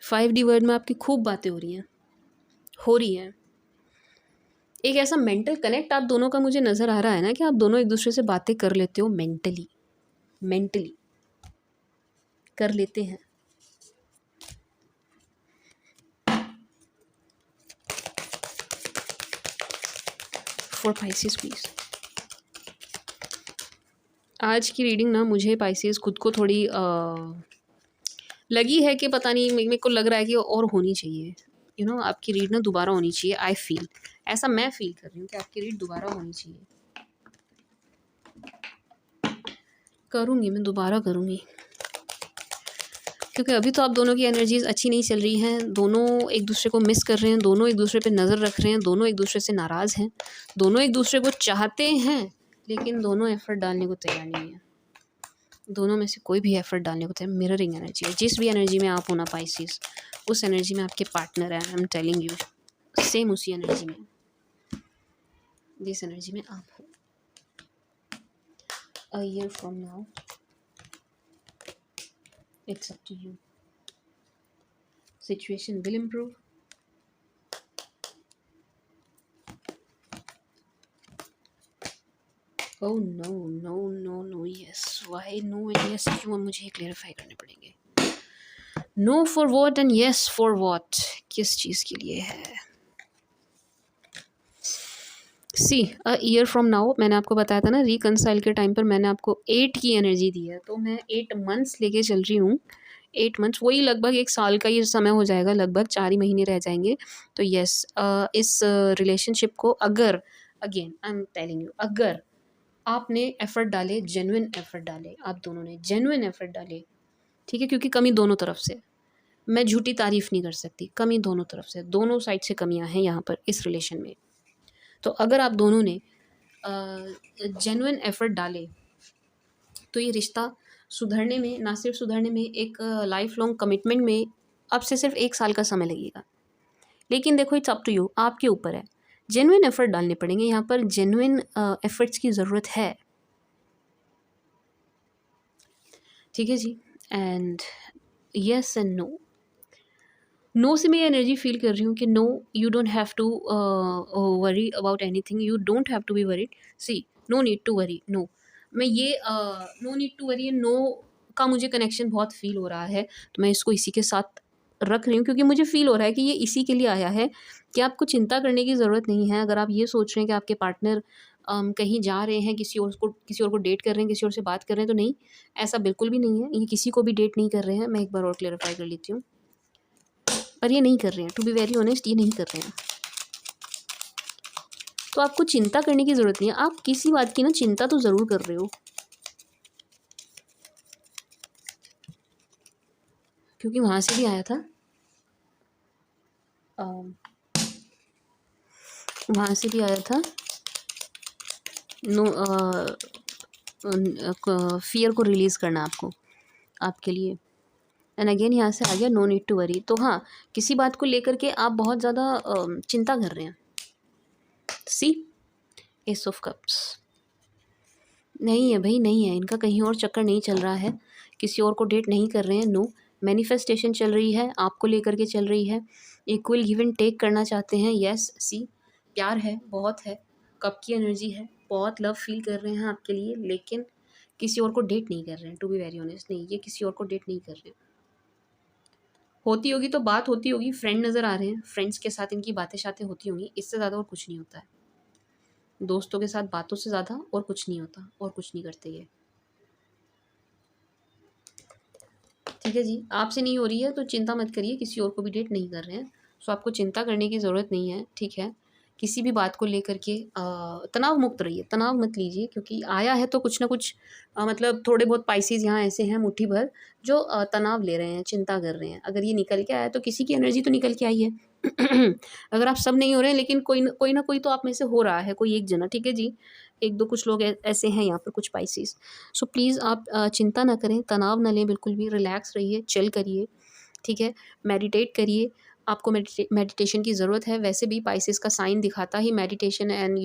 5D वर्ड में आपकी खूब बातें हो रही हैं। एक ऐसा मेंटल कनेक्ट आप दोनों का मुझे नज़र आ रहा है ना, कि आप दोनों एक दूसरे से बातें कर लेते हो, मेंटली कर लेते हैं। फॉर पाइसेस प्लीज, आज की रीडिंग ना मुझे पाइसेस खुद को थोड़ी लगी है कि पता नहीं, मेरे को लग रहा है कि और होनी चाहिए। आपकी रीड ना दोबारा होनी चाहिए। आई फील ऐसा, मैं फील कर रही हूँ कि आपकी रीड दोबारा होनी चाहिए। करूँगी, मैं दोबारा करूँगी, क्योंकि अभी तो आप दोनों की एनर्जीज अच्छी नहीं चल रही हैं, दोनों एक दूसरे को मिस कर रहे हैं, दोनों एक दूसरे पे नज़र रख रहे हैं, दोनों एक दूसरे से नाराज़ हैं, दोनों एक दूसरे को चाहते हैं, लेकिन दोनों एफर्ट डालने को तैयार नहीं है। दोनों में से कोई भी एफर्ट डालने को तैयार। मिररिंग एनर्जी है, जिस भी एनर्जी में आप होना पाइसेस, उस एनर्जी में आपके पार्टनर है। I am telling you, same उसी एनर्जी में, जिस एनर्जी में आप हो। A year from now, it's up to you. Situation will improve. Oh no, yes. Why no and yes? क्यों मुझे क्लेरिफाई करने पड़ेंगे। No for what and yes for what? किस चीज़ के लिए है? सी अ ईयर फ्रॉम नाउ, मैंने आपको बताया था ना, रिकनसाइल के टाइम पर मैंने आपको 8 की एनर्जी दी है, तो मैं 8 मंथ्स लेके चल रही हूँ। 8 मंथ्स, वही लगभग 1 साल का ये समय हो जाएगा, लगभग 4 ही महीने रह जाएंगे। तो यस, इस रिलेशनशिप को अगर, again I am telling you, अगर आपने एफ़र्ट डाले, जेन्युइन एफ़र्ट डाले, आप दोनों ने जेन्युइन एफ़र्ट डाले, ठीक है? क्योंकि कमी दोनों तरफ से, मैं झूठी तारीफ़ नहीं कर सकती, कमी दोनों तरफ से, दोनों साइड से कमियाँ हैं यहाँ पर इस रिलेशन में। तो अगर आप दोनों ने जेन्युइन एफ़र्ट डाले, तो ये रिश्ता सुधरने में, ना सिर्फ सुधरने में, एक लाइफ़ लॉन्ग कमिटमेंट में अब से सिर्फ 1 साल का समय लगेगा। लेकिन देखो, इट्स अप टू यू, आपके ऊपर है। जेन्युइन एफ़र्ट डालने पड़ेंगे यहाँ पर, जेन्युइन एफ़र्ट्स की ज़रूरत है, ठीक है जी? And yes and no. No से मैं ये एनर्जी फ़ील कर रही हूँ कि no, you don't have to worry about anything, you don't have to be worried, see, no need to worry, no. मैं ये no need to worry, no का मुझे कनेक्शन बहुत फ़ील हो रहा है, तो मैं इसको इसी के साथ रख रही हूँ, क्योंकि मुझे फ़ील हो रहा है कि ये इसी के लिए आया है कि आपको चिंता करने की ज़रूरत नहीं है। अगर आप ये सोच रहे हैं कि आपके पार्टनर कहीं जा रहे हैं, किसी और को डेट कर रहे हैं, किसी और से बात कर रहे हैं, तो नहीं, ऐसा बिल्कुल भी नहीं है। ये किसी को भी डेट नहीं कर रहे हैं, मैं एक बार और क्लेरिफाई कर लेती हूँ। पर ये नहीं कर रहे हैं, टू बी वेरी ऑनेस्ट, ये नहीं कर रहे हैं। तो आपको चिंता करने की ज़रूरत नहीं है। आप किसी बात की ना चिंता तो ज़रूर कर रहे हो, क्योंकि वहाँ से भी आया था, वहाँ से भी आया था, नो, फियर को रिलीज़ करना आपको, आपके लिए। एंड अगेन यहाँ से आ गया नो नीड टू वरी। तो हाँ, किसी बात को लेकर के आप बहुत ज़्यादा चिंता कर रहे हैं। सी, एस ऑफ कप्स, नहीं है भाई, नहीं है, इनका कहीं और चक्कर नहीं चल रहा है, किसी और को डेट नहीं कर रहे हैं, नो। मैनिफेस्टेशन चल रही है, आपको लेकर के चल रही है, इक्वल गिव एंड टेक करना चाहते हैं, यस। सी, प्यार है, बहुत है, कप की एनर्जी है, बहुत लव फील कर रहे हैं आपके लिए, लेकिन किसी और को डेट नहीं कर रहे हैं, टू बी वेरी ऑनेस्ट। नहीं, ये किसी और को डेट नहीं कर रहे हैं। होती होगी तो बात होती होगी, फ्रेंड नज़र आ रहे हैं, फ्रेंड्स के साथ इनकी बातें शातें होती होंगी, इससे ज़्यादा और कुछ नहीं होता है। दोस्तों के साथ बातों से ज़्यादा और कुछ नहीं होता, और कुछ नहीं करते ये, ठीक है जी? आपसे नहीं हो रही है तो चिंता मत करिए, किसी और को भी डेट नहीं कर रहे हैं, सो आपको चिंता करने की ज़रूरत नहीं है, ठीक है? किसी भी बात को लेकर के तनाव मुक्त रहिए, तनाव मत लीजिए, क्योंकि आया है तो कुछ ना कुछ मतलब थोड़े बहुत पाइसेस यहाँ ऐसे हैं मुट्ठी भर, जो तनाव ले रहे हैं, चिंता कर रहे हैं। अगर ये निकल के आया तो किसी की एनर्जी तो निकल के आई है। अगर आप सब नहीं हो रहे हैं, लेकिन कोई ना कोई तो आप में से हो रहा है, कोई एक जना, ठीक है जी? 1-2 कुछ लोग ऐसे हैं यहाँ पर, कुछ पाइसेस। सो प्लीज़ आप चिंता ना करें, तनाव ना लें, बिल्कुल भी रिलैक्स रहिए, चिल करिए, ठीक है? मेडिटेट करिए, आपको मेडिटेशन की ज़रूरत है, वैसे भी पाइसेस का साइन दिखाता ही मेडिटेशन एंड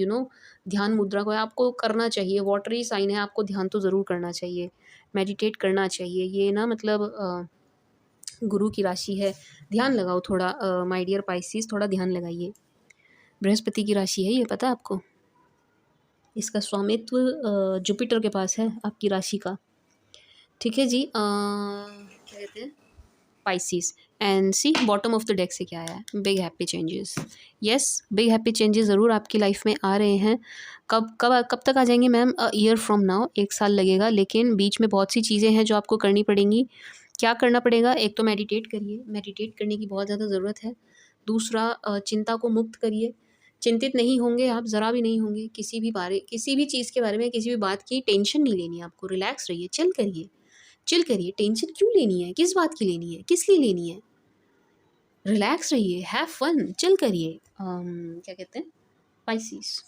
ध्यान मुद्रा को है, आपको करना चाहिए, वाटरी साइन है, आपको ध्यान तो ज़रूर करना चाहिए, मेडिटेट करना चाहिए। ये ना मतलब गुरु की राशि है, ध्यान लगाओ थोड़ा, माय डियर पाइसेस, थोड़ा ध्यान लगाइए। बृहस्पति की राशि है ये, पता है आपको? इसका स्वामित्व जुपिटर के पास है, आपकी राशि का, ठीक है जी? क्या कहते हैं, Pisces. And see, bottom of the deck से क्या आया है, big happy changes. Yes, big happy changes ज़रूर आपकी लाइफ में आ रहे हैं। कब तक आ जाएंगे मैम? ईयर फ्रॉम नाउ, 1 साल लगेगा, लेकिन बीच में बहुत सी चीज़ें हैं जो आपको करनी पड़ेंगी। क्या करना पड़ेगा? एक तो मेडिटेट करिए, मेडिटेट करने की बहुत ज़्यादा ज़रूरत है। दूसरा, चिंता को मुक्त करिए, चिंतित नहीं होंगे आप, ज़रा भी नहीं होंगे, किसी भी चीज़ के बारे में, किसी भी बात की टेंशन नहीं लेनी है आपको, रिलैक्स रहिए, चिल करिए, चिल करिए। टेंशन क्यों लेनी है? किस बात की लेनी है? किस लिए लेनी है? रिलैक्स रहिए, हैव फन, चिल करिए। क्या कहते हैं, पाइसेस,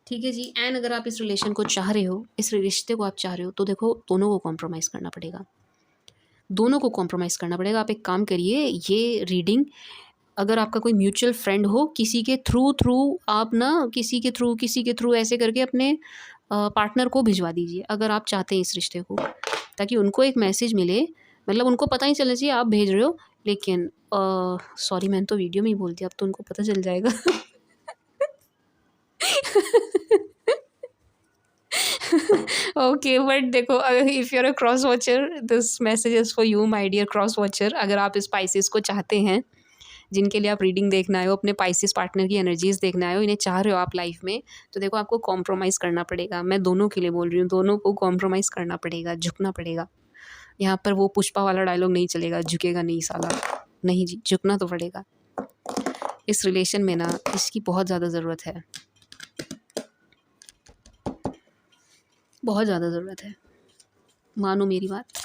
ठीक है जी? एंड अगर आप इस रिलेशन को चाह रहे हो, इस रिश्ते को आप चाह रहे हो, तो देखो दोनों को कॉम्प्रोमाइज़ करना पड़ेगा, दोनों को कॉम्प्रोमाइज़ करना पड़ेगा। आप एक काम करिए, ये रीडिंग अगर आपका कोई म्यूचुअल फ्रेंड हो, किसी के थ्रू आप ना, किसी के थ्रू ऐसे करके अपने पार्टनर को भिजवा दीजिए, अगर आप चाहते हैं इस रिश्ते को, ताकि उनको एक मैसेज मिले, मतलब उनको पता ही चलना चाहिए आप भेज रहे हो, लेकिन सॉरी, मैंने तो वीडियो में ही बोल दिया, अब तो उनको पता चल जाएगा। ओके, बट देखो, अगर if you are a cross watcher, this message is for you my dear cross watcher. अगर आप इस पाइसेस को चाहते हैं, जिनके लिए आप रीडिंग देखना आए हो, अपने पाइसेस पार्टनर की एनर्जीज़ देखना आए हो, इन्हें चाह रहे हो आप लाइफ में, तो देखो आपको कॉम्प्रोमाइज़ करना पड़ेगा। मैं दोनों के लिए बोल रही हूँ, दोनों को कॉम्प्रोमाइज़ करना पड़ेगा, झुकना पड़ेगा। यहाँ पर वो पुष्पा वाला डायलॉग नहीं चलेगा, झुकेगा नहीं साला, नहीं जी, झुकना तो पड़ेगा। इस रिलेशन में ना इसकी बहुत ज़्यादा ज़रूरत है। बहुत ज़्यादा ज़रूरत है, मानो मेरी बात।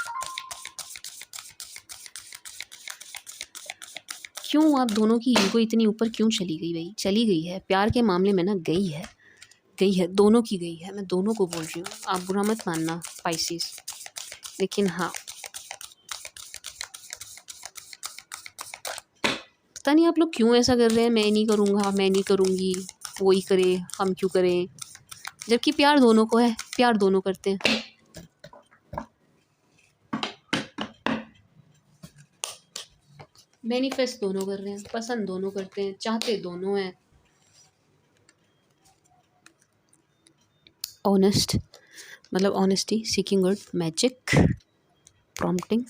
क्यों आप दोनों की ईगो इतनी ऊपर क्यों चली गई भाई? चली गई है प्यार के मामले में ना, गई है, दोनों की गई है। मैं दोनों को बोल रही हूँ, आप बुरा मत मानना पाइसेस। लेकिन हाँ, पता नहीं आप लोग क्यों ऐसा कर रहे हैं, मैं नहीं करूँगा, मैं नहीं करूँगी, वो ही करे, हम क्यों करें, जबकि प्यार दोनों को है, प्यार दोनों करते हैं। मैनिफेस्ट दोनों कर रहे हैं, पसंद दोनों करते हैं, चाहते दोनों हैं। ऑनेस्ट मतलब honesty, seeking good, magic, prompting,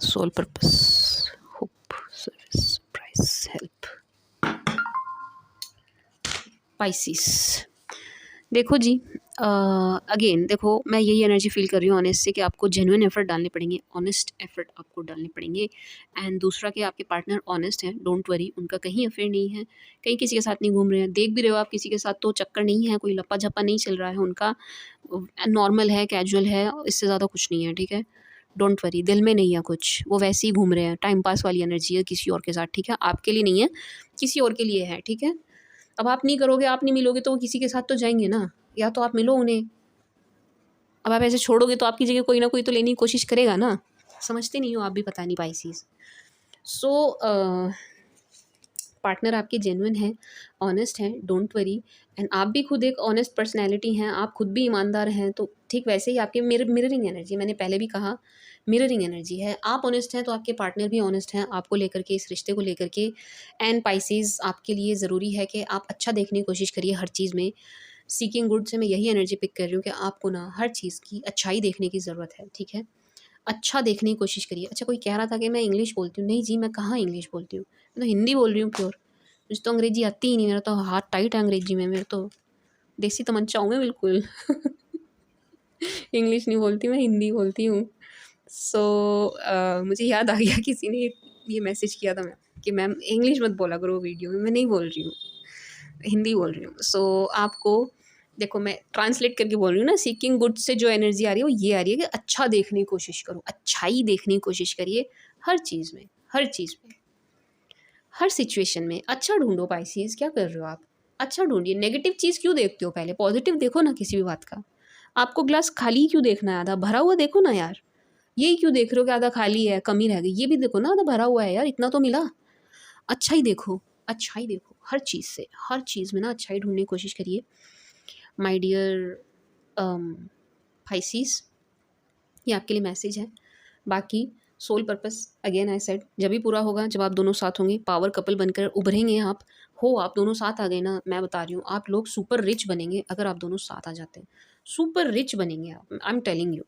soul purpose, hope, service, price, help. Pisces, देखो जी, अगेन देखो, मैं यही एनर्जी फील कर रही हूँ ऑनेस्ट से कि आपको जेन्युइन एफर्ट डालने पड़ेंगे, ऑनेस्ट एफर्ट आपको डालने पड़ेंगे। एंड दूसरा कि आपके पार्टनर ऑनेस्ट हैं, डोंट वरी, उनका कहीं अफेयर नहीं है, कहीं किसी के साथ नहीं घूम रहे हैं, देख भी रहे हो आप किसी के साथ तो चक्कर नहीं है, कोई लप्पा झप्पा नहीं चल रहा है उनका, नॉर्मल है, कैजुअल है, इससे ज़्यादा कुछ नहीं है, ठीक है। डोंट वरी, दिल में नहीं है कुछ, वो वैसे ही घूम रहे हैं, टाइम पास वाली एनर्जी है किसी और के साथ, ठीक है, आपके लिए नहीं है, किसी और के लिए है, ठीक है। अब आप नहीं करोगे, आप नहीं मिलोगे तो वो किसी के साथ तो जाएंगे ना, या तो आप मिलो उन्हें। अब आप ऐसे छोड़ोगे तो आपकी जगह कोई ना कोई तो लेने की कोशिश करेगा ना, समझते नहीं हो आप भी, पता नहीं पाइसेस। सो पार्टनर आपके जेन्युइन है, ऑनेस्ट हैं, डोंट वरी। एंड आप भी खुद एक ऑनेस्ट पर्सनैलिटी हैं, आप खुद भी ईमानदार हैं, तो ठीक वैसे ही आपके मिररिंग एनर्जी, मैंने पहले भी कहा मिररिंग एनर्जी है, आप ऑनेस्ट हैं तो आपके पार्टनर भी ऑनेस्ट हैं आपको लेकर के, इस रिश्ते को लेकर के। एंड पाइसेस, आपके लिए ज़रूरी है कि आप अच्छा देखने की कोशिश करिए हर चीज़ में। सीकिंग गुड से मैं यही एनर्जी पिक कर रही हूँ कि आपको ना हर चीज़ की अच्छाई देखने की ज़रूरत है, ठीक है। अच्छा देखने की कोशिश करिए। अच्छा, कोई कह रहा था कि मैं इंग्लिश बोलती हूँ, नहीं जी, मैं कहाँ इंग्लिश बोलती हूँ, मैं तो हिंदी बोल रही हूँ प्योर। मुझे तो अंग्रेज़ी आती ही नहीं, मेरा तो हाथ टाइट है अंग्रेज़ी में, मेरे तो देसी तमंचा हूँ मैं बिल्कुल। इंग्लिश नहीं बोलती मैं, हिंदी बोलती हूँ। सो मुझे याद आ गया, किसी ने ये मैसेज किया था मैं कि मैम इंग्लिश मत बोला करो वीडियो में, मैं नहीं बोल रही हूँ, हिंदी बोल रही हूँ। सो आपको देखो, मैं ट्रांसलेट करके बोल रही हूँ ना, सीकिंग गुड से जो एनर्जी आ रही है वो ये आ रही है कि अच्छा देखने की कोशिश करो, अच्छाई देखने की कोशिश करिए हर चीज़ में, हर चीज़ में, हर सिचुएशन में अच्छा ढूंढो। पाइसेस, क्या कर रहे हो आप? अच्छा ढूंढिए, नेगेटिव चीज़ क्यों देखते हो, पहले पॉजिटिव देखो ना किसी भी बात का। आपको ग्लास खाली क्यों देखना है, आधा भरा हुआ देखो ना यार। यही क्यों देख रहे हो कि आधा खाली है, कमी रह गई, ये भी देखो ना, आधा भरा हुआ है यार, इतना तो मिला। अच्छा ही देखो, अच्छा ही देखो, हर चीज़ से, हर चीज़ में ना अच्छाई ढूंढने की कोशिश करिए माय डियर पाइसेस। ये आपके लिए मैसेज है। बाकी soul purpose, again I said, जब भी पूरा होगा जब आप दोनों साथ होंगे, पावर कपल बनकर उभरेंगे आप। आप दोनों साथ आ गए ना, मैं बता रही हूँ आप लोग सुपर रिच बनेंगे अगर आप दोनों साथ आ जाते हैं। सुपर रिच बनेंगे आप, I am telling you,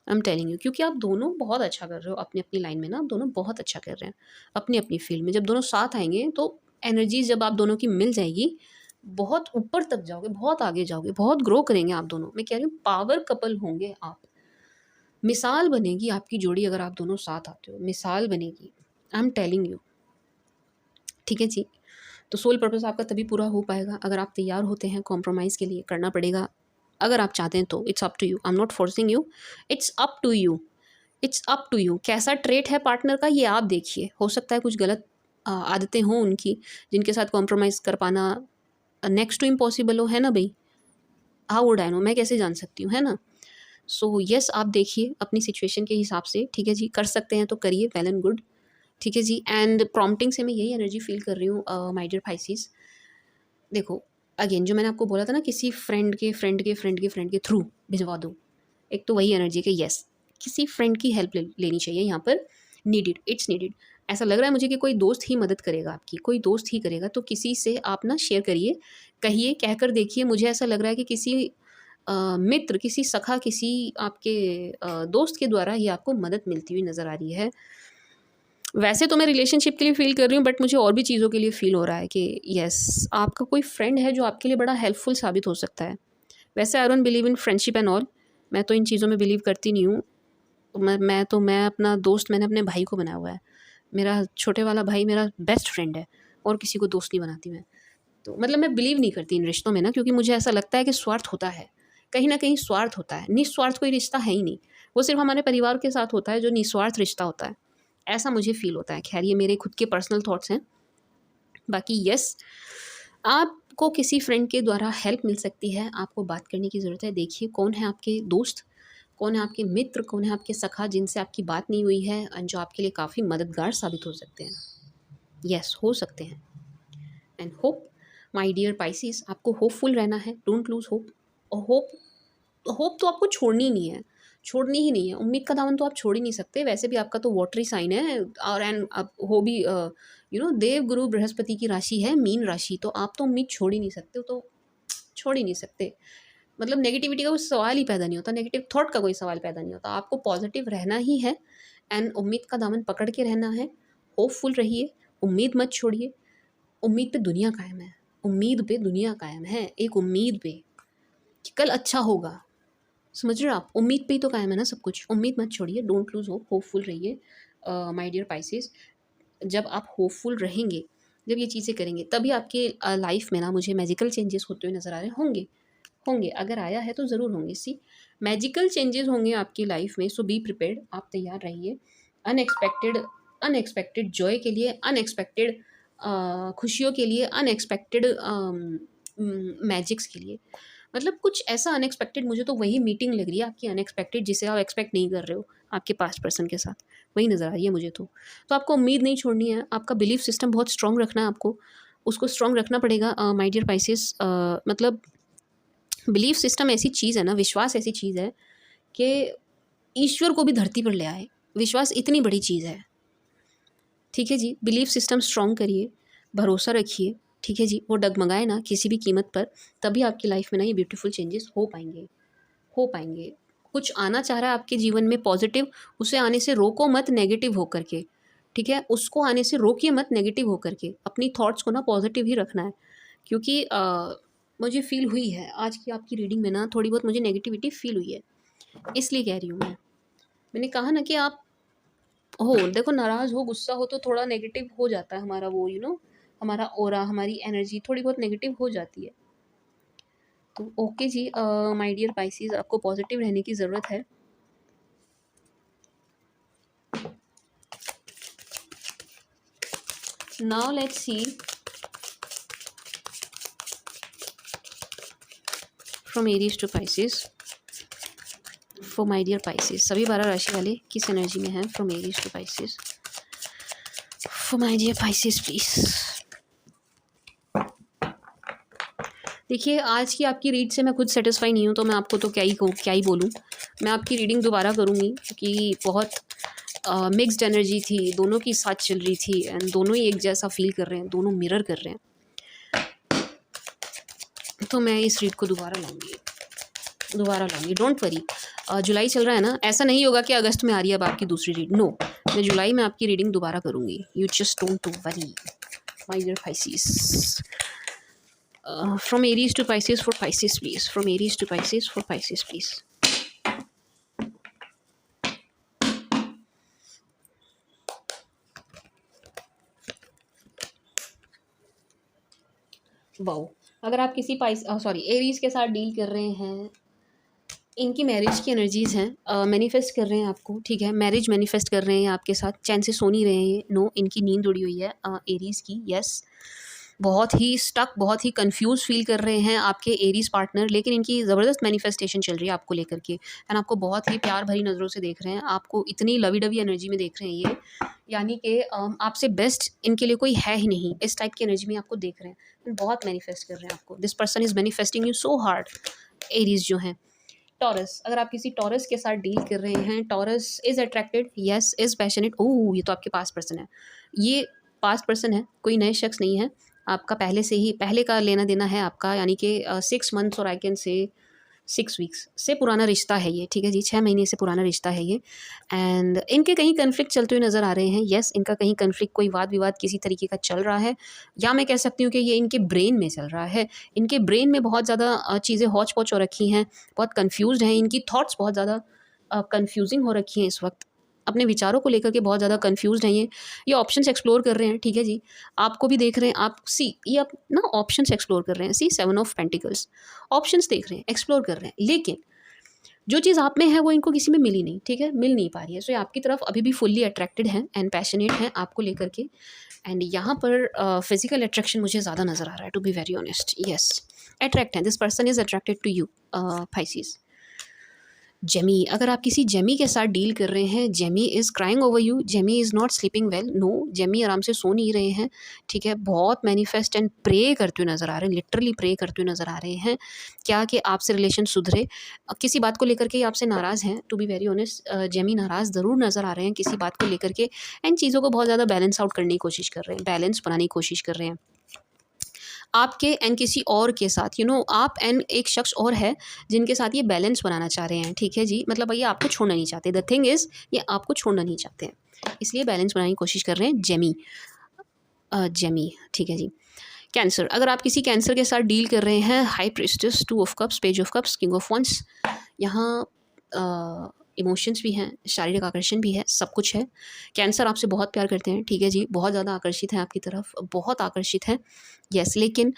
I am telling you, क्योंकि आप दोनों बहुत अच्छा कर रहे हो अपनी अपनी लाइन में ना, आप दोनों बहुत अच्छा कर रहे हैं अपनी अपनी फील्ड में। जब दोनों साथ आएंगे तो एनर्जी जब आप दोनों की मिल जाएगी, बहुत ऊपर तक जाओगे, बहुत आगे जाओगे, बहुत ग्रो करेंगे आप दोनों। मैं कह रही हूँ पावर कपल होंगे आप, मिसाल बनेगी आपकी जोड़ी अगर आप दोनों साथ आते हो, मिसाल बनेगी, आई एम टेलिंग यू, ठीक है जी। तो सोल पर्पस आपका तभी पूरा हो पाएगा अगर आप तैयार होते हैं, कॉम्प्रोमाइज़ के लिए करना पड़ेगा अगर आप चाहते हैं तो। It's up to you, I am not forcing you, it's up to you, it's up to you. कैसा ट्रेट है पार्टनर का ये आप देखिए, हो सकता है कुछ गलत आदतें हों उनकी, जिनके साथ कॉम्प्रोमाइज़ कर पाना नेक्स्ट टू इम्पॉसिबल हो, है ना भाई। हाउ वुड आई नो, मैं कैसे जान सकती हूँ, है ना। सो यस, आप देखिए अपनी सिचुएशन के हिसाब से, ठीक है जी, कर सकते हैं तो करिए, वेल एंड गुड, ठीक है जी। एंड प्रॉम्प्टिंग से मैं यही एनर्जी फील कर रही हूँ माय डियर पाइसेस। देखो, अगेन जो मैंने आपको बोला था ना, किसी फ्रेंड के फ्रेंड के फ्रेंड के फ्रेंड के थ्रू भिजवा दो, एक तो वही एनर्जी है कि यस, किसी फ्रेंड की हेल्प लेनी चाहिए यहाँ पर, नीडिड, इट्स नीडिड। ऐसा लग रहा है मुझे कि कोई दोस्त ही मदद करेगा आपकी, कोई दोस्त ही करेगा, तो किसी से आप ना शेयर करिए, कहिए, कहकर देखिए। मुझे ऐसा लग रहा है कि किसी मित्र, किसी सखा, किसी आपके दोस्त के द्वारा ही आपको मदद मिलती हुई नज़र आ रही है। वैसे तो मैं रिलेशनशिप के लिए फ़ील कर रही हूँ, बट मुझे और भी चीज़ों के लिए फ़ील हो रहा है कि यस, आपका कोई फ्रेंड है जो आपके लिए बड़ा हेल्पफुल साबित हो सकता है। वैसे I don't believe in friendship and all, मैं तो इन चीज़ों में बिलीव करती नहीं हूँ। मैं अपना दोस्त मैंने अपने भाई को बनाया हुआ है। मेरा छोटे वाला भाई मेरा बेस्ट फ्रेंड है, और किसी को दोस्त नहीं बनाती मैं। तो मतलब मैं बिलीव नहीं करती इन रिश्तों में ना, क्योंकि मुझे ऐसा लगता है कि स्वार्थ होता है, कहीं ना कहीं स्वार्थ होता है। निस्वार्थ कोई रिश्ता है ही नहीं, वो सिर्फ हमारे परिवार के साथ होता है जो निस्वार्थ रिश्ता होता है, ऐसा मुझे फील होता है। खैर ये मेरे खुद के पर्सनल थॉट्स हैं। बाकी यस, आपको किसी फ्रेंड के द्वारा हेल्प मिल सकती है, आपको बात करने की ज़रूरत है। देखिए कौन है आपके दोस्त, कौन है आपके मित्र, कौन है आपके सखा जिनसे आपकी बात नहीं हुई है और जो आपके लिए काफ़ी मददगार साबित हो सकते हैं। यस, हो सकते हैं। And hope, my dear Pisces, आपको होपफुल रहना है, डोंट लूज़ होप। और होप, होप तो आपको छोड़नी ही नहीं है, छोड़नी ही नहीं है। उम्मीद का दामन तो आप छोड़ ही नहीं सकते। वैसे भी आपका तो वाटरी साइन है, और एंड आप हो भी देव गुरु बृहस्पति की राशि है मीन राशि, तो आप तो उम्मीद छोड़ ही नहीं सकते हो, तो छोड़ ही नहीं सकते। मतलब नेगेटिविटी का कोई सवाल ही पैदा नहीं होता, नेगेटिव थॉट का कोई सवाल पैदा नहीं होता। आपको पॉजिटिव रहना ही है एंड उम्मीद का दामन पकड़ के रहना है। होपफुल रहिए, उम्मीद मत छोड़िए। उम्मीद पे दुनिया कायम है, उम्मीद पे दुनिया कायम है, एक उम्मीद पे कि कल अच्छा होगा। समझ रहे हो आप? उम्मीद पे ही तो कायम है ना सब कुछ। उम्मीद मत छोड़िए, डोंट लूज़ होप, होपफुल रहिए माय डियर पाइसेस। जब आप होपफुल रहेंगे, जब ये चीज़ें करेंगे, तभी आपके लाइफ में ना मुझे मैजिकल चेंजेस होते हुए नज़र आ रहे होंगे। होंगे, अगर आया है तो ज़रूर होंगे। सी, मैजिकल चेंजेस होंगे आपकी लाइफ में, सो बी प्रिपेयर्ड, आप तैयार रहिए। अनएक्सपेक्टेड, अनएक्सपेक्टेड जॉय के लिए, अनएक्सपेक्टेड खुशियों के लिए, अनएक्सपेक्टेड मैजिक्स के लिए। मतलब कुछ ऐसा अनएक्सपेक्टेड, मुझे तो वही मीटिंग लग रही है आपकी अनएक्सपेक्टेड, जिसे आप एक्सपेक्ट नहीं कर रहे हो आपके पास्ट पर्सन के साथ, वही नज़र आ रही है मुझे तो आपको उम्मीद नहीं छोड़नी है। आपका बिलीफ सिस्टम बहुत स्ट्रॉन्ग रखना है आपको, उसको स्ट्रॉन्ग रखना पड़ेगा माय डियर पाइसेस। मतलब बिलीफ सिस्टम ऐसी चीज़ है ना, विश्वास ऐसी चीज़ है कि ईश्वर को भी धरती पर ले आए। विश्वास इतनी बड़ी चीज़ है। ठीक है जी, बिलीफ सिस्टम स्ट्रॉन्ग करिए, भरोसा रखिए। ठीक है जी, वो डगमगाए ना किसी भी कीमत पर, तभी आपकी लाइफ में ना ये ब्यूटीफुल चेंजेस हो पाएंगे, हो पाएंगे। कुछ आना चाह रहा है आपके जीवन में पॉजिटिव, उसे आने से रोको मत नेगेटिव होकर के। ठीक है, उसको आने से रोकिए मत नेगेटिव होकर के। अपनी थॉट्स को ना पॉजिटिव ही रखना है, क्योंकि मुझे फील हुई है आज की आपकी रीडिंग में ना, थोड़ी बहुत मुझे नेगेटिविटी फील हुई है, इसलिए कह रही हूँ मैं। मैंने कहा ना कि आप हो, देखो नाराज़ हो, गुस्सा हो तो थोड़ा नेगेटिव हो जाता है हमारा वो हमारा ऑरा, हमारी एनर्जी थोड़ी बहुत नेगेटिव हो जाती है। तो ओके जी माय डियर पाइसेस, आपको पॉजिटिव रहने की ज़रूरत है। Now let's see from Aries to Pisces for my dear Pisces. सभी 12 राशि वाले किस एनर्जी में हैं from Aries to Pisces for my dear Pisces please. देखिए आज की आपकी रीड से मैं खुद सेटिस्फाई नहीं हूँ, तो मैं आपको तो क्या ही कहूँ, क्या ही बोलूँ। मैं आपकी रीडिंग दोबारा करूँगी, क्योंकि बहुत मिक्स्ड एनर्जी थी, दोनों की साथ चल रही थी एंड दोनों ही एक जैसा फील कर रहे हैं, दोनों मिरर कर रहे हैं। तो मैं इस रीड को दोबारा लाऊंगी, डोंट वरी। जुलाई चल रहा है ना, ऐसा नहीं होगा कि अगस्त में आ रही है अब आपकी दूसरी रीड, नो, मैं जुलाई में आपकी रीडिंग दोबारा करूँगी। You just don't worry my dear Pisces. From Aries to Pisces for Pisces please, from Aries to Pisces for Pisces please। Wow, अगर आप किसी एरीज के साथ डील कर रहे हैं, इनकी मैरिज की एनर्जीज हैं, मैनिफेस्ट कर रहे हैं आपको। ठीक है, मैरिज मैनिफेस्ट कर रहे हैं आपके साथ, चैन से सो नहीं रहे हैं, नो, इनकी नींद उड़ी हुई है एरीज की। यस, बहुत ही स्टक, बहुत ही कंफ्यूज फील कर रहे हैं आपके एरीज पार्टनर, लेकिन इनकी ज़बरदस्त मैनिफेस्टेशन चल रही है आपको लेकर के एंड आपको बहुत ही प्यार भरी नज़रों से देख रहे हैं, आपको इतनी लवी डवी एनर्जी में देख रहे हैं ये, यानी कि आपसे बेस्ट इनके लिए कोई है ही नहीं, इस टाइप की एनर्जी में आपको देख रहे हैं, बहुत मैनिफेस्ट कर रहे हैं आपको। This person is manifesting you so hard. Aries जो हैं, टॉरस, अगर आप किसी टॉरस के साथ डील कर रहे हैं, Taurus is attracted, yes, is passionate. Oh, ये तो आपके पास पर्सन है, ये पास पर्सन है, कोई नए शख्स नहीं है, आपका पहले से ही पहले का लेना देना है आपका, यानी कि 6 मंथ्स और आई कैन से 6 वीक्स से पुराना रिश्ता है ये। ठीक है जी, 6 महीने से पुराना रिश्ता है ये एंड इनके कहीं कन्फ्लिक्ट चलते हुए नज़र आ रहे हैं। यस, इनका कहीं कन्फ्लिक्ट, कोई वाद विवाद किसी तरीके का चल रहा है, या मैं कह सकती हूँ कि ये इनके ब्रेन में चल रहा है। इनके ब्रेन में बहुत ज़्यादा चीज़ें हौच पौच हो रखी हैं, बहुत कन्फ्यूज़ हैं, इनकी थाट्स बहुत ज़्यादा कन्फ्यूजिंग हो रखी हैं इस वक्त। अपने विचारों को लेकर के बहुत ज़्यादा कन्फ्यूज़्ड हैं ये ऑप्शंस एक्सप्लोर कर रहे हैं, ठीक है जी। आपको भी देख रहे हैं, आप ये आप ना ऑप्शंस एक्सप्लोर कर रहे हैं, 7 ऑफ पेंटिकल्स, ऑप्शंस देख रहे हैं, एक्सप्लोर कर रहे हैं, लेकिन जो चीज़ आप में है वो इनको किसी में मिली नहीं, ठीक है, मिल नहीं पा रही है। सो ये आपकी तरफ अभी भी फुल्ली अट्रैक्टेड हैं एंड पैशनेट हैं आपको लेकर के। एंड यहाँ पर फिजिकल अट्रैक्शन मुझे ज़्यादा नज़र आ रहा है, to be very honest. Yes, attract है, this person is attracted to you Pisces. Jamie, अगर आप किसी जेमी के साथ डील कर रहे हैं, Jamie is crying over you, Jamie is not sleeping well, no, Jamie आराम से सो नहीं रहे हैं, ठीक है, बहुत मैनिफेस्ट एंड प्रे करते हुए नज़र आ रहे हैं, लिटरली प्रे करते हुए नज़र आ रहे हैं क्या कि आपसे रिलेशन सुधरे। किसी बात को लेकर के आपसे नाराज़ हैं, to be very honest, Jamie नाराज़ ज़रूर नज़र आ रहे हैं किसी बात को लेकर के, एंड चीज़ों को बहुत ज़्यादा बैलेंस आउट करने की कोशिश कर रहे हैं, बैलेंस बनाने की कोशिश कर रहे हैं आपके एंड किसी और के साथ। आप एंड एक शख्स और है जिनके साथ ये बैलेंस बनाना चाह रहे हैं, ठीक है जी। मतलब ये आपको छोड़ना नहीं चाहते, द थिंग इज़ ये आपको छोड़ना नहीं चाहते हैं, इसलिए बैलेंस बनाने की कोशिश कर रहे हैं जेमी। जेमी, ठीक है जी। कैंसर, अगर आप किसी कैंसर के साथ डील कर रहे हैं, high priestess, 2 of cups, page of cups, king of wands, यहाँ इमोशंस भी हैं, शारीरिक आकर्षण भी है, सब कुछ है। कैंसर आपसे बहुत प्यार करते हैं, ठीक है जी, बहुत ज़्यादा आकर्षित हैं आपकी तरफ, बहुत आकर्षित हैं, यस। लेकिन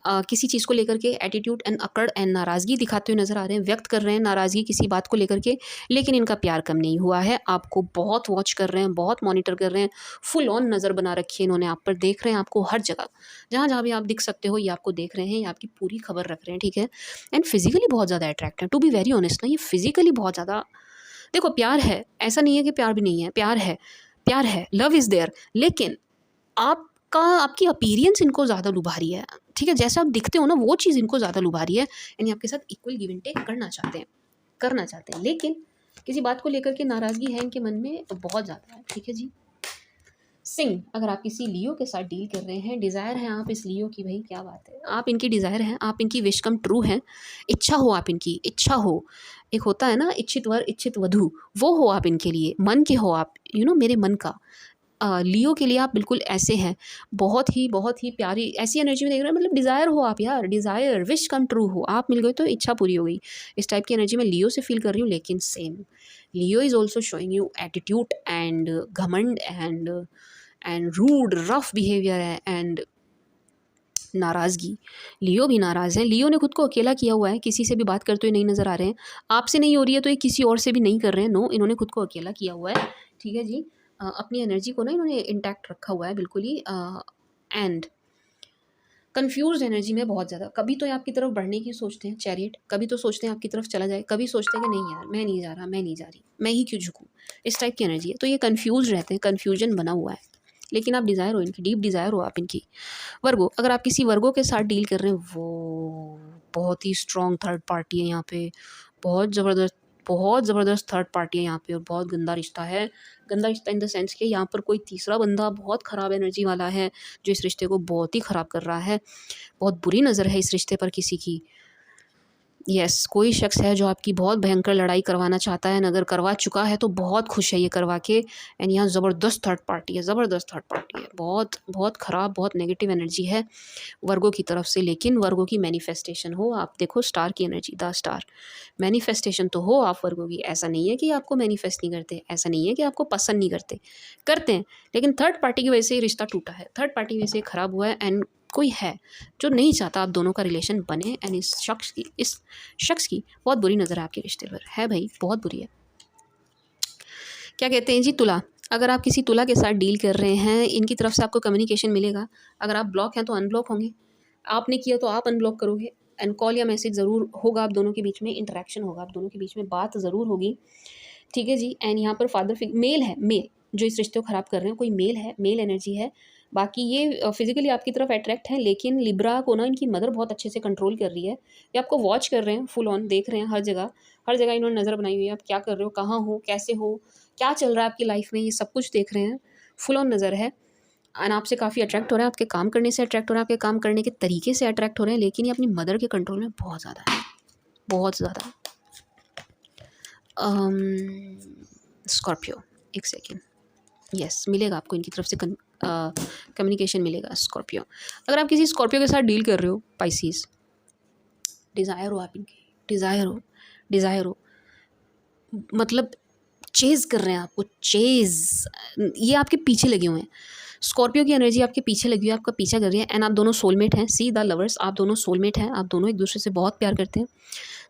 किसी चीज़ को लेकर के एटीट्यूड एंड अकड़ एंड नाराज़गी दिखाते हुए नज़र आ रहे हैं, व्यक्त कर रहे हैं नाराज़गी किसी बात को लेकर के, लेकिन इनका प्यार कम नहीं हुआ है, आपको बहुत वॉच कर रहे हैं, बहुत मॉनिटर कर रहे हैं, फुल ऑन नज़र बना रखी है इन्होंने आप पर, देख रहे हैं आपको हर जगह, जहाँ जहाँ भी आप दिख सकते हो ये आपको देख रहे हैं, ये आपकी पूरी खबर रख रहे हैं, ठीक है। एंड फिजिकली बहुत ज़्यादा अट्रैक्ट है, टू बी वेरी ऑनेस्ट ना, ये फिजिकली बहुत ज़्यादा, देखो प्यार है, ऐसा नहीं है कि प्यार भी नहीं है, प्यार है, लव इज़ देयर, लेकिन आपकी अपीयरेंस इनको ज़्यादा लुभा रही है, ठीक है, जैसे आप दिखते हो ना वो चीज़ इनको ज़्यादा लुभा रही है, यानी आपके साथ इक्वल गिव एंड टेक करना चाहते हैं, लेकिन किसी बात को लेकर के नाराज़गी है इनके मन में बहुत ज़्यादा है, ठीक है जी। सिंह, अगर आप किसी लियो के साथ डील कर रहे हैं, डिज़ायर हैं आप इस लियो की, भाई क्या बात है, आप इनकी डिज़ायर हैं, आप इनकी विश कम ट्रू हैं, इच्छा हो आप इनकी, इच्छा हो, एक होता है ना इच्छित वर इच्छित वधू, वो हो आप इनके लिए, मन के हो आप, मेरे मन का। लियो के लिए आप बिल्कुल ऐसे हैं, बहुत ही प्यारी ऐसी एनर्जी में देख रहे हैं, मतलब डिज़ायर हो आप यार, डिज़ायर, विश कम ट्रू हो, आप मिल गए तो इच्छा पूरी हो गई, इस टाइप की एनर्जी में लियो से फील कर रही हूँ। लेकिन same Leo is also showing you attitude and घमंड एंड रूड रफ बिहेवियर है एंड नाराज़गी। लियो भी नाराज़ है, लियो ने खुद को अकेला किया हुआ है, किसी से भी बात करते हुए नहीं नज़र आ रहे हैं, आपसे नहीं हो रही है तो ये किसी और से भी नहीं कर रहे हैं, नो, इन्होंने खुद को अकेला किया हुआ है, ठीक है जी। अपनी एनर्जी को ना इन्होंने इंटैक्ट रखा हुआ है बिल्कुल ही, एंड कन्फ्यूज़ एनर्जी में बहुत ज़्यादा, कभी तो ये आपकी तरफ बढ़ने की सोचते हैं चैरियट, कभी तो सोचते हैं आपकी तरफ चला जाए, कभी सोचते हैं कि नहीं यार मैं नहीं जा रहा, मैं नहीं जा रही, मैं ही क्यों झुकूँ, इस टाइप की एनर्जी है। तो ये कन्फ्यूज़ रहते हैं, कन्फ्यूजन बना हुआ है, लेकिन आप डिज़ायर हो इनकी, डीप डिज़ायर हो आप इनकी। वर्गो, अगर आप किसी वर्गो के साथ डील कर रहे हैं, वो बहुत ही स्ट्रॉन्ग थर्ड पार्टी है यहाँ पे, बहुत ज़बरदस्त थर्ड पार्टी है यहाँ पे, और बहुत गंदा रिश्ता है, गंदा रिश्ता इन द सेंस कि यहाँ पर कोई तीसरा बंदा बहुत ख़राब एनर्जी वाला है जो इस रिश्ते को बहुत ही ख़राब कर रहा है, बहुत बुरी नज़र है इस रिश्ते पर किसी की। यस, कोई शख्स है जो आपकी बहुत भयंकर लड़ाई करवाना चाहता है, अगर करवा चुका है तो बहुत खुश है ये करवा के, एंड यहाँ ज़बरदस्त थर्ड पार्टी है, बहुत बहुत ख़राब, बहुत नेगेटिव एनर्जी है वर्गो की तरफ से। लेकिन वर्गो की मैनिफेस्टेशन हो, आप देखो स्टार की एनर्जी, द स्टार, मैनिफेस्टेशन तो हो आप वर्गो की, ऐसा नहीं है कि आपको मैनिफेस्ट नहीं करते, ऐसा नहीं है कि आपको पसंद नहीं करते हैं, लेकिन थर्ड पार्टी की वजह से रिश्ता टूटा है, थर्ड पार्टी की वजह से ख़राब हुआ है, एंड कोई है जो नहीं चाहता आप दोनों का रिलेशन बने, एंड इस शख्स की बहुत बुरी नज़र है आपके रिश्ते पर, है भाई, बहुत बुरी है। क्या कहते हैं जी, तुला, अगर आप किसी तुला के साथ डील कर रहे हैं, इनकी तरफ से आपको कम्युनिकेशन मिलेगा, अगर आप ब्लॉक हैं तो अनब्लॉक होंगे, आपने किया तो आप अनब्लॉक करोगे, एंड कॉल या मैसेज ज़रूर होगा आप दोनों के बीच में, इंटरेक्शन होगा आप दोनों के बीच में, बात ज़रूर होगी, ठीक है जी। एंड यहाँ पर फादर मेल है, मेल जो इस रिश्ते को ख़राब कर रहे हैं, कोई मेल है, मेल एनर्जी है, बाकी ये फिजिकली आपकी तरफ अट्रैक्ट हैं, लेकिन लिब्रा को ना इनकी मदर बहुत अच्छे से कंट्रोल कर रही है, ये आपको वॉच कर रहे हैं, फुल ऑन देख रहे हैं, हर जगह इन्होंने नज़र बनाई हुई है, आप क्या कर रहे हो, कहाँ हो, कैसे हो, क्या चल रहा है आपकी लाइफ में, ये सब कुछ देख रहे हैं, फुल ऑन नज़र है, एंड आपसे काफ़ी अट्रैक्ट हो रहा है, आपके काम करने से अट्रैक्ट हो रहा है, आपके काम करने के तरीके से अट्रैक्ट हो रहे हैं, लेकिन ये अपनी मदर के कंट्रोल में बहुत ज़्यादा है, बहुत ज़्यादा। स्कॉर्पियो, एक सेकेंड, यस, मिलेगा आपको इनकी तरफ से कम्युनिकेशन मिलेगा। स्कॉर्पियो, अगर आप किसी स्कॉर्पियो के साथ डील कर रहे हो, पाइसीज, डिज़ायर हो आप इनकी, डिज़ायर हो, मतलब चेज़ कर रहे हैं आपको, चेज़। ये आपके पीछे लगे हुए हैं। स्कॉर्पियो की एनर्जी आपके पीछे लगी हुई है, आपका पीछा कर रही है, एंड आप दोनों सोलमेट हैं। सी द लवर्स, आप दोनों सोलमेट हैं, आप दोनों एक दूसरे से बहुत प्यार करते हैं।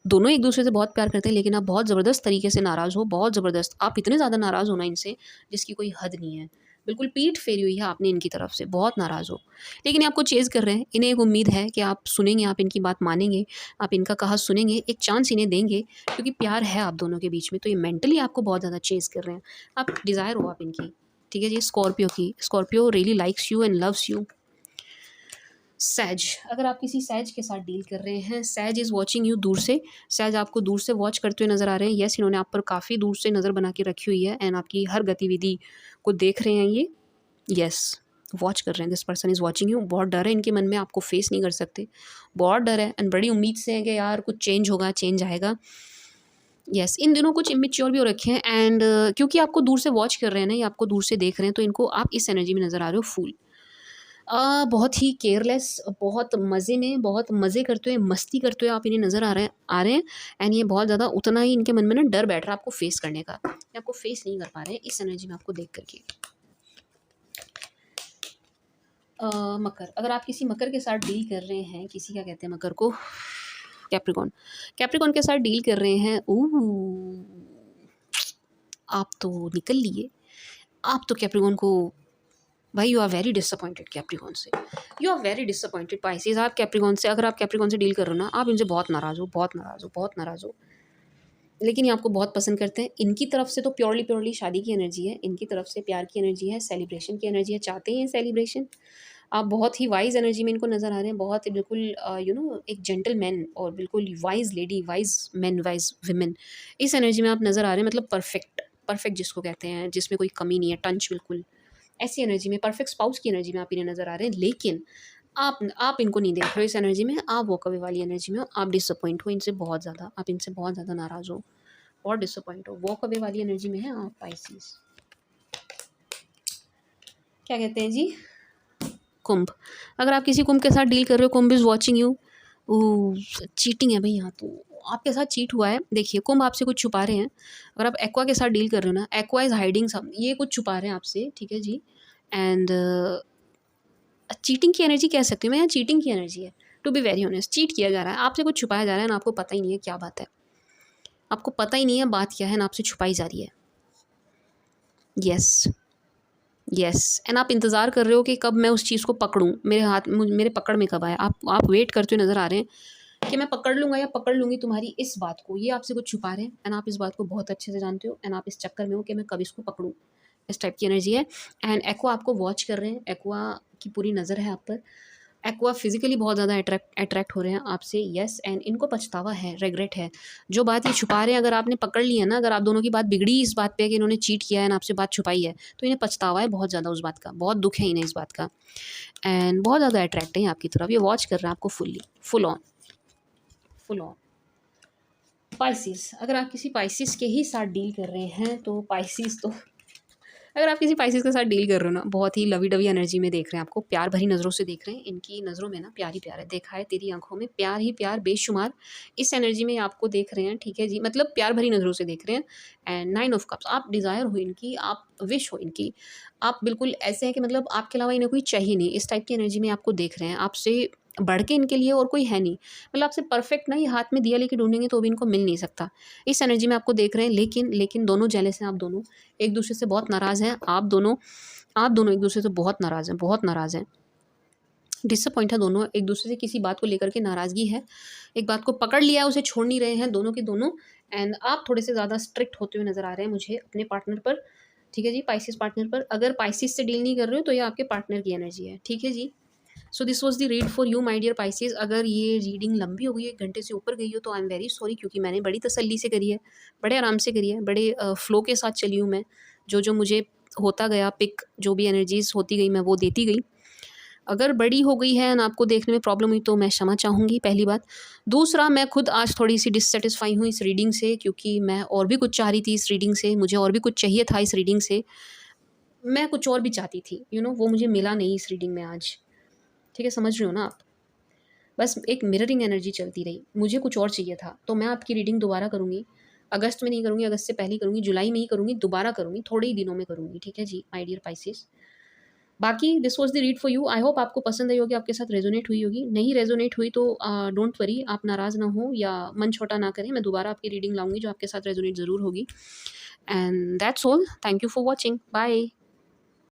दोनों एक दूसरे से बहुत प्यार करते हैं, लेकिन आप बहुत ज़बरदस्त तरीके से नाराज़ हो, बहुत ज़बरदस्त। आप इतने ज़्यादा नाराज़ हो ना इनसे, जिसकी कोई हद नहीं है। बिल्कुल पीठ फेरी हुई है आपने इनकी तरफ से, बहुत नाराज़ हो। लेकिन ये आपको चेज़ कर रहे हैं, इन्हें एक उम्मीद है कि आप सुनेंगे, आप इनकी बात मानेंगे, आप इनका कहा सुनेंगे, एक चांस इन्हें देंगे, क्योंकि प्यार है आप दोनों के बीच में। तो ये मेंटली आपको बहुत ज़्यादा चेज़ कर रहे हैं, आप डिज़ायर हो आप इनकी, ठीक है जी। स्कॉर्पियो की, Scorpio really likes you and loves you. सैज, अगर आप किसी सैज के साथ डील कर रहे हैं, सैज इज़ वॉचिंग यू दूर से। सैज आपको दूर से वॉच करते हुए नज़र आ रहे हैं। येस, इन्होंने आप पर काफ़ी दूर से नज़र बना के रखी हुई है, एंड आपकी हर गतिविधि को देख रहे हैं ये। येस, वॉच कर रहे हैं। This person is watching you. बहुत डर है इनके मन में, आपको फेस नहीं कर सकते, बहुत डर है, एंड बड़ी उम्मीद से है कि यार कुछ चेंज होगा, चेंज आएगा। येस, इन दिनों कुछ इमेच्योर भी हो रखे हैं, एंड क्योंकि आपको दूर से वॉच कर रहे हैं ना, ये आपको दूर से देख रहे हैं, तो इनको आप इस एनर्जी में नज़र आ रहे हो फूल। बहुत ही केयरलेस, बहुत मज़े में, बहुत मज़े करते हुए, मस्ती करते हुए आप इन्हें नज़र आ रहे हैं, एंड ये बहुत ज़्यादा उतना ही इनके मन में ना डर बैठ रहा है आपको फेस करने का। ये आपको फेस नहीं कर पा रहे हैं इस एनर्जी में आपको देख करके। मकर, अगर आप किसी मकर के साथ डील कर रहे हैं, किसी क्या कहते हैं मकर को, कैप्रिकॉन, कैप्रिकॉन के साथ डील कर रहे हैं, आप तो निकल लिए। आप तो कैप्रिकॉन को, भाई you are very disappointed Capricorn से, you are very disappointed Pisces. आप कैप्रिकॉन से, अगर आप कैप्रिकॉन से डील कर रहे हो ना, आप इनसे बहुत नाराज़ हो, बहुत नाराज़ हो, बहुत नाराज़ हो। लेकिन ये आपको बहुत पसंद करते हैं। इनकी तरफ से तो प्योरली प्योरली शादी की एनर्जी है, इनकी तरफ से प्यार की एनर्जी है, सेलिब्रेशन की एनर्जी है, चाहते हैं सेलिब्रेशन। आप बहुत ही वाइज़ एनर्जी में इनको नज़र आ रहे हैं, बहुत ही बिल्कुल एक जेंटलमैन और बिल्कुल wise lady, wise man, wise women, इस एनर्जी में आप नज़र आ रहे हैं। मतलब परफेक्ट, परफेक्ट जिसको कहते हैं, जिसमें कोई कमी नहीं है, टंच बिल्कुल ऐसी एनर्जी में, परफेक्ट स्पाउस की एनर्जी में आप इन्हें नज़र आ रहे हैं। लेकिन आप इनको नहीं देख रहे हो इस एनर्जी में, आप वॉक अवे वाली एनर्जी में हो, आप डिसअपॉइंट हो इनसे बहुत ज़्यादा, आप इनसे बहुत ज़्यादा नाराज़ हो और डिसअपॉइंट हो, वॉक अवे वाली एनर्जी में है आप पाइसेस। क्या कहते हैं जी, कुंभ, अगर आप किसी कुंभ के साथ डील कर रहे हो, कुंभ इज़ वॉचिंग यू। चीटिंग है भाई यहाँ तो, आपके साथ चीट हुआ है। देखिए कुंभ आपसे कुछ छुपा रहे हैं। अगर आप एक्वा के साथ डील कर रहे हो ना, एक्वा इज़ हाइडिंग सम, ये कुछ छुपा रहे हैं आपसे, ठीक है जी। एंड चीटिंग की एनर्जी कह सकती हूँ मैं, यहाँ चीटिंग की एनर्जी है। To be very honest, cheat किया जा रहा है आपसे, कुछ छुपाया जा रहा है ना, आपको पता ही नहीं है क्या बात है, आपको पता ही नहीं है बात क्या है ना, आपसे छुपाई जा रही है। यस, यस, एंड आप इंतज़ार कर रहे हो कि कब मैं उस चीज़ को पकड़ूँ, मेरे हाथ मेरे पकड़ में कब आए। आप वेट करते हुए नज़र आ रहे हैं कि मैं पकड़ लूँगा या पकड़ लूँगी तुम्हारी इस बात को। ये आपसे कुछ छुपा रहे हैं, एंड आप इस बात को बहुत अच्छे से जानते हो, एंड आप इस चक्कर में हो कि मैं कब इसको पकड़ूँ। इस टाइप की एनर्जी है। एंड एक्वा आपको वॉच कर रहे हैं, एक्वा की पूरी नज़र है आप पर। एक्वा फिजिकली बहुत ज़्यादा अट्रैक्ट हो रहे हैं आपसे। येस, एंड इनको पछतावा है, रिग्रेट है। जो बात ये छुपा रहे हैं, अगर आपने पकड़ लिया ना, अगर आप दोनों की बात बिगड़ी इस बात पे कि इन्होंने चीट किया है ना, आपसे बात छुपाई है, तो इन्हें पछतावा है बहुत ज़्यादा उस बात का, बहुत दुख है इन्हें इस बात का, एंड बहुत ज़्यादा अट्रैक्ट है आपकी तरफ। ये वॉच कर रहे हैं आपको fully, full on, full on. Pisces, अगर आप किसी पाइसिस के ही साथ डील कर रहे हैं, तो पाइसिस तो, अगर आप किसी पाइसेस के साथ डील कर रहे हो ना, बहुत ही लवी डवी एनर्जी में देख रहे हैं आपको, प्यार भरी नज़रों से देख रहे हैं। इनकी नज़रों में ना प्यार ही प्यार है, देखा है तेरी आंखों में प्यार ही प्यार बेशुमार, इस एनर्जी में आपको देख रहे हैं, ठीक है जी। मतलब प्यार भरी नज़रों से देख रहे हैं। एंड 9 ऑफ कप्स, आप डिज़ायर हो इनकी, आप विश हो इनकी, आप बिल्कुल ऐसे हैं कि मतलब आपके अलावा इन्हें कोई चाहिए नहीं, इस टाइप की एनर्जी में आपको देख रहे हैं। आपसे बढ़ के इनके लिए और कोई है नहीं, मतलब आपसे परफेक्ट ना, ये हाथ में दिया लेके ढूंढेंगे तो भी इनको मिल नहीं सकता, इस एनर्जी में आपको देख रहे हैं। लेकिन दोनों जेलस हैं, आप दोनों एक दूसरे से बहुत नाराज़ हैं, आप दोनों एक दूसरे से बहुत नाराज़ हैं, बहुत नाराज़ हैं, डिसअपॉइंट है दोनों एक दूसरे से, किसी बात को लेकर के नाराज़गी है, एक बात को पकड़ लिया है, उसे छोड़ नहीं रहे हैं दोनों के दोनों। एंड आप थोड़े से ज़्यादा स्ट्रिक्ट होते हुए नज़र आ रहे हैं मुझे अपने पार्टनर पर, ठीक है जी, पाइसिस पार्टनर पर। अगर पाइसिस से डील नहीं कर रहे हो तो ये आपके पार्टनर की एनर्जी है, ठीक है जी। So this was the read for you my dear Pisces. अगर ये रीडिंग लंबी हो गई है, 1 घंटे से ऊपर गई हो, तो आई एम वेरी सॉरी, क्योंकि मैंने बड़ी तसल्ली से करी है, बड़े आराम से करी है, बड़े फ्लो के साथ चली हूँ मैं, जो जो मुझे होता गया पिक, जो भी एनर्जीज होती गई मैं वो देती गई। अगर बड़ी हो गई है ना, आपको देखने में प्रॉब्लम हुई, तो मैं क्षमा चाहूँगी, पहली बात। दूसरा, मैं खुद आज थोड़ी सी डिससेटिस्फाई हूँ इस रीडिंग से, क्योंकि मैं और भी कुछ चाह रही थी इस रीडिंग से, मुझे और भी कुछ चाहिए था इस रीडिंग से, मैं कुछ और भी चाहती थी, वो मुझे मिला नहीं इस रीडिंग में आज, ठीक है, समझ रहे हो ना आप। बस एक मिररिंग एनर्जी चलती रही, मुझे कुछ और चाहिए था, तो मैं आपकी रीडिंग दोबारा करूँगी। अगस्त में नहीं करूँगी, अगस्त से पहले ही करूँगी, जुलाई में ही करूँगी, दोबारा करूँगी, थोड़े ही दिनों में करूँगी, ठीक है जी माय डियर पाइसेस। बाकी this was the read for you. I hope आपको पसंद आई होगी, आपके साथ रेजोनेट हुई होगी। नहीं रेजोनेट हुई तो डोंट वरी, आप नाराज़ ना हो या मन छोटा ना करें, मैं दोबारा आपकी रीडिंग लाऊँगी जो आपके साथ रेजोनेट ज़रूर होगी। And that's all, thank you for watching, bye.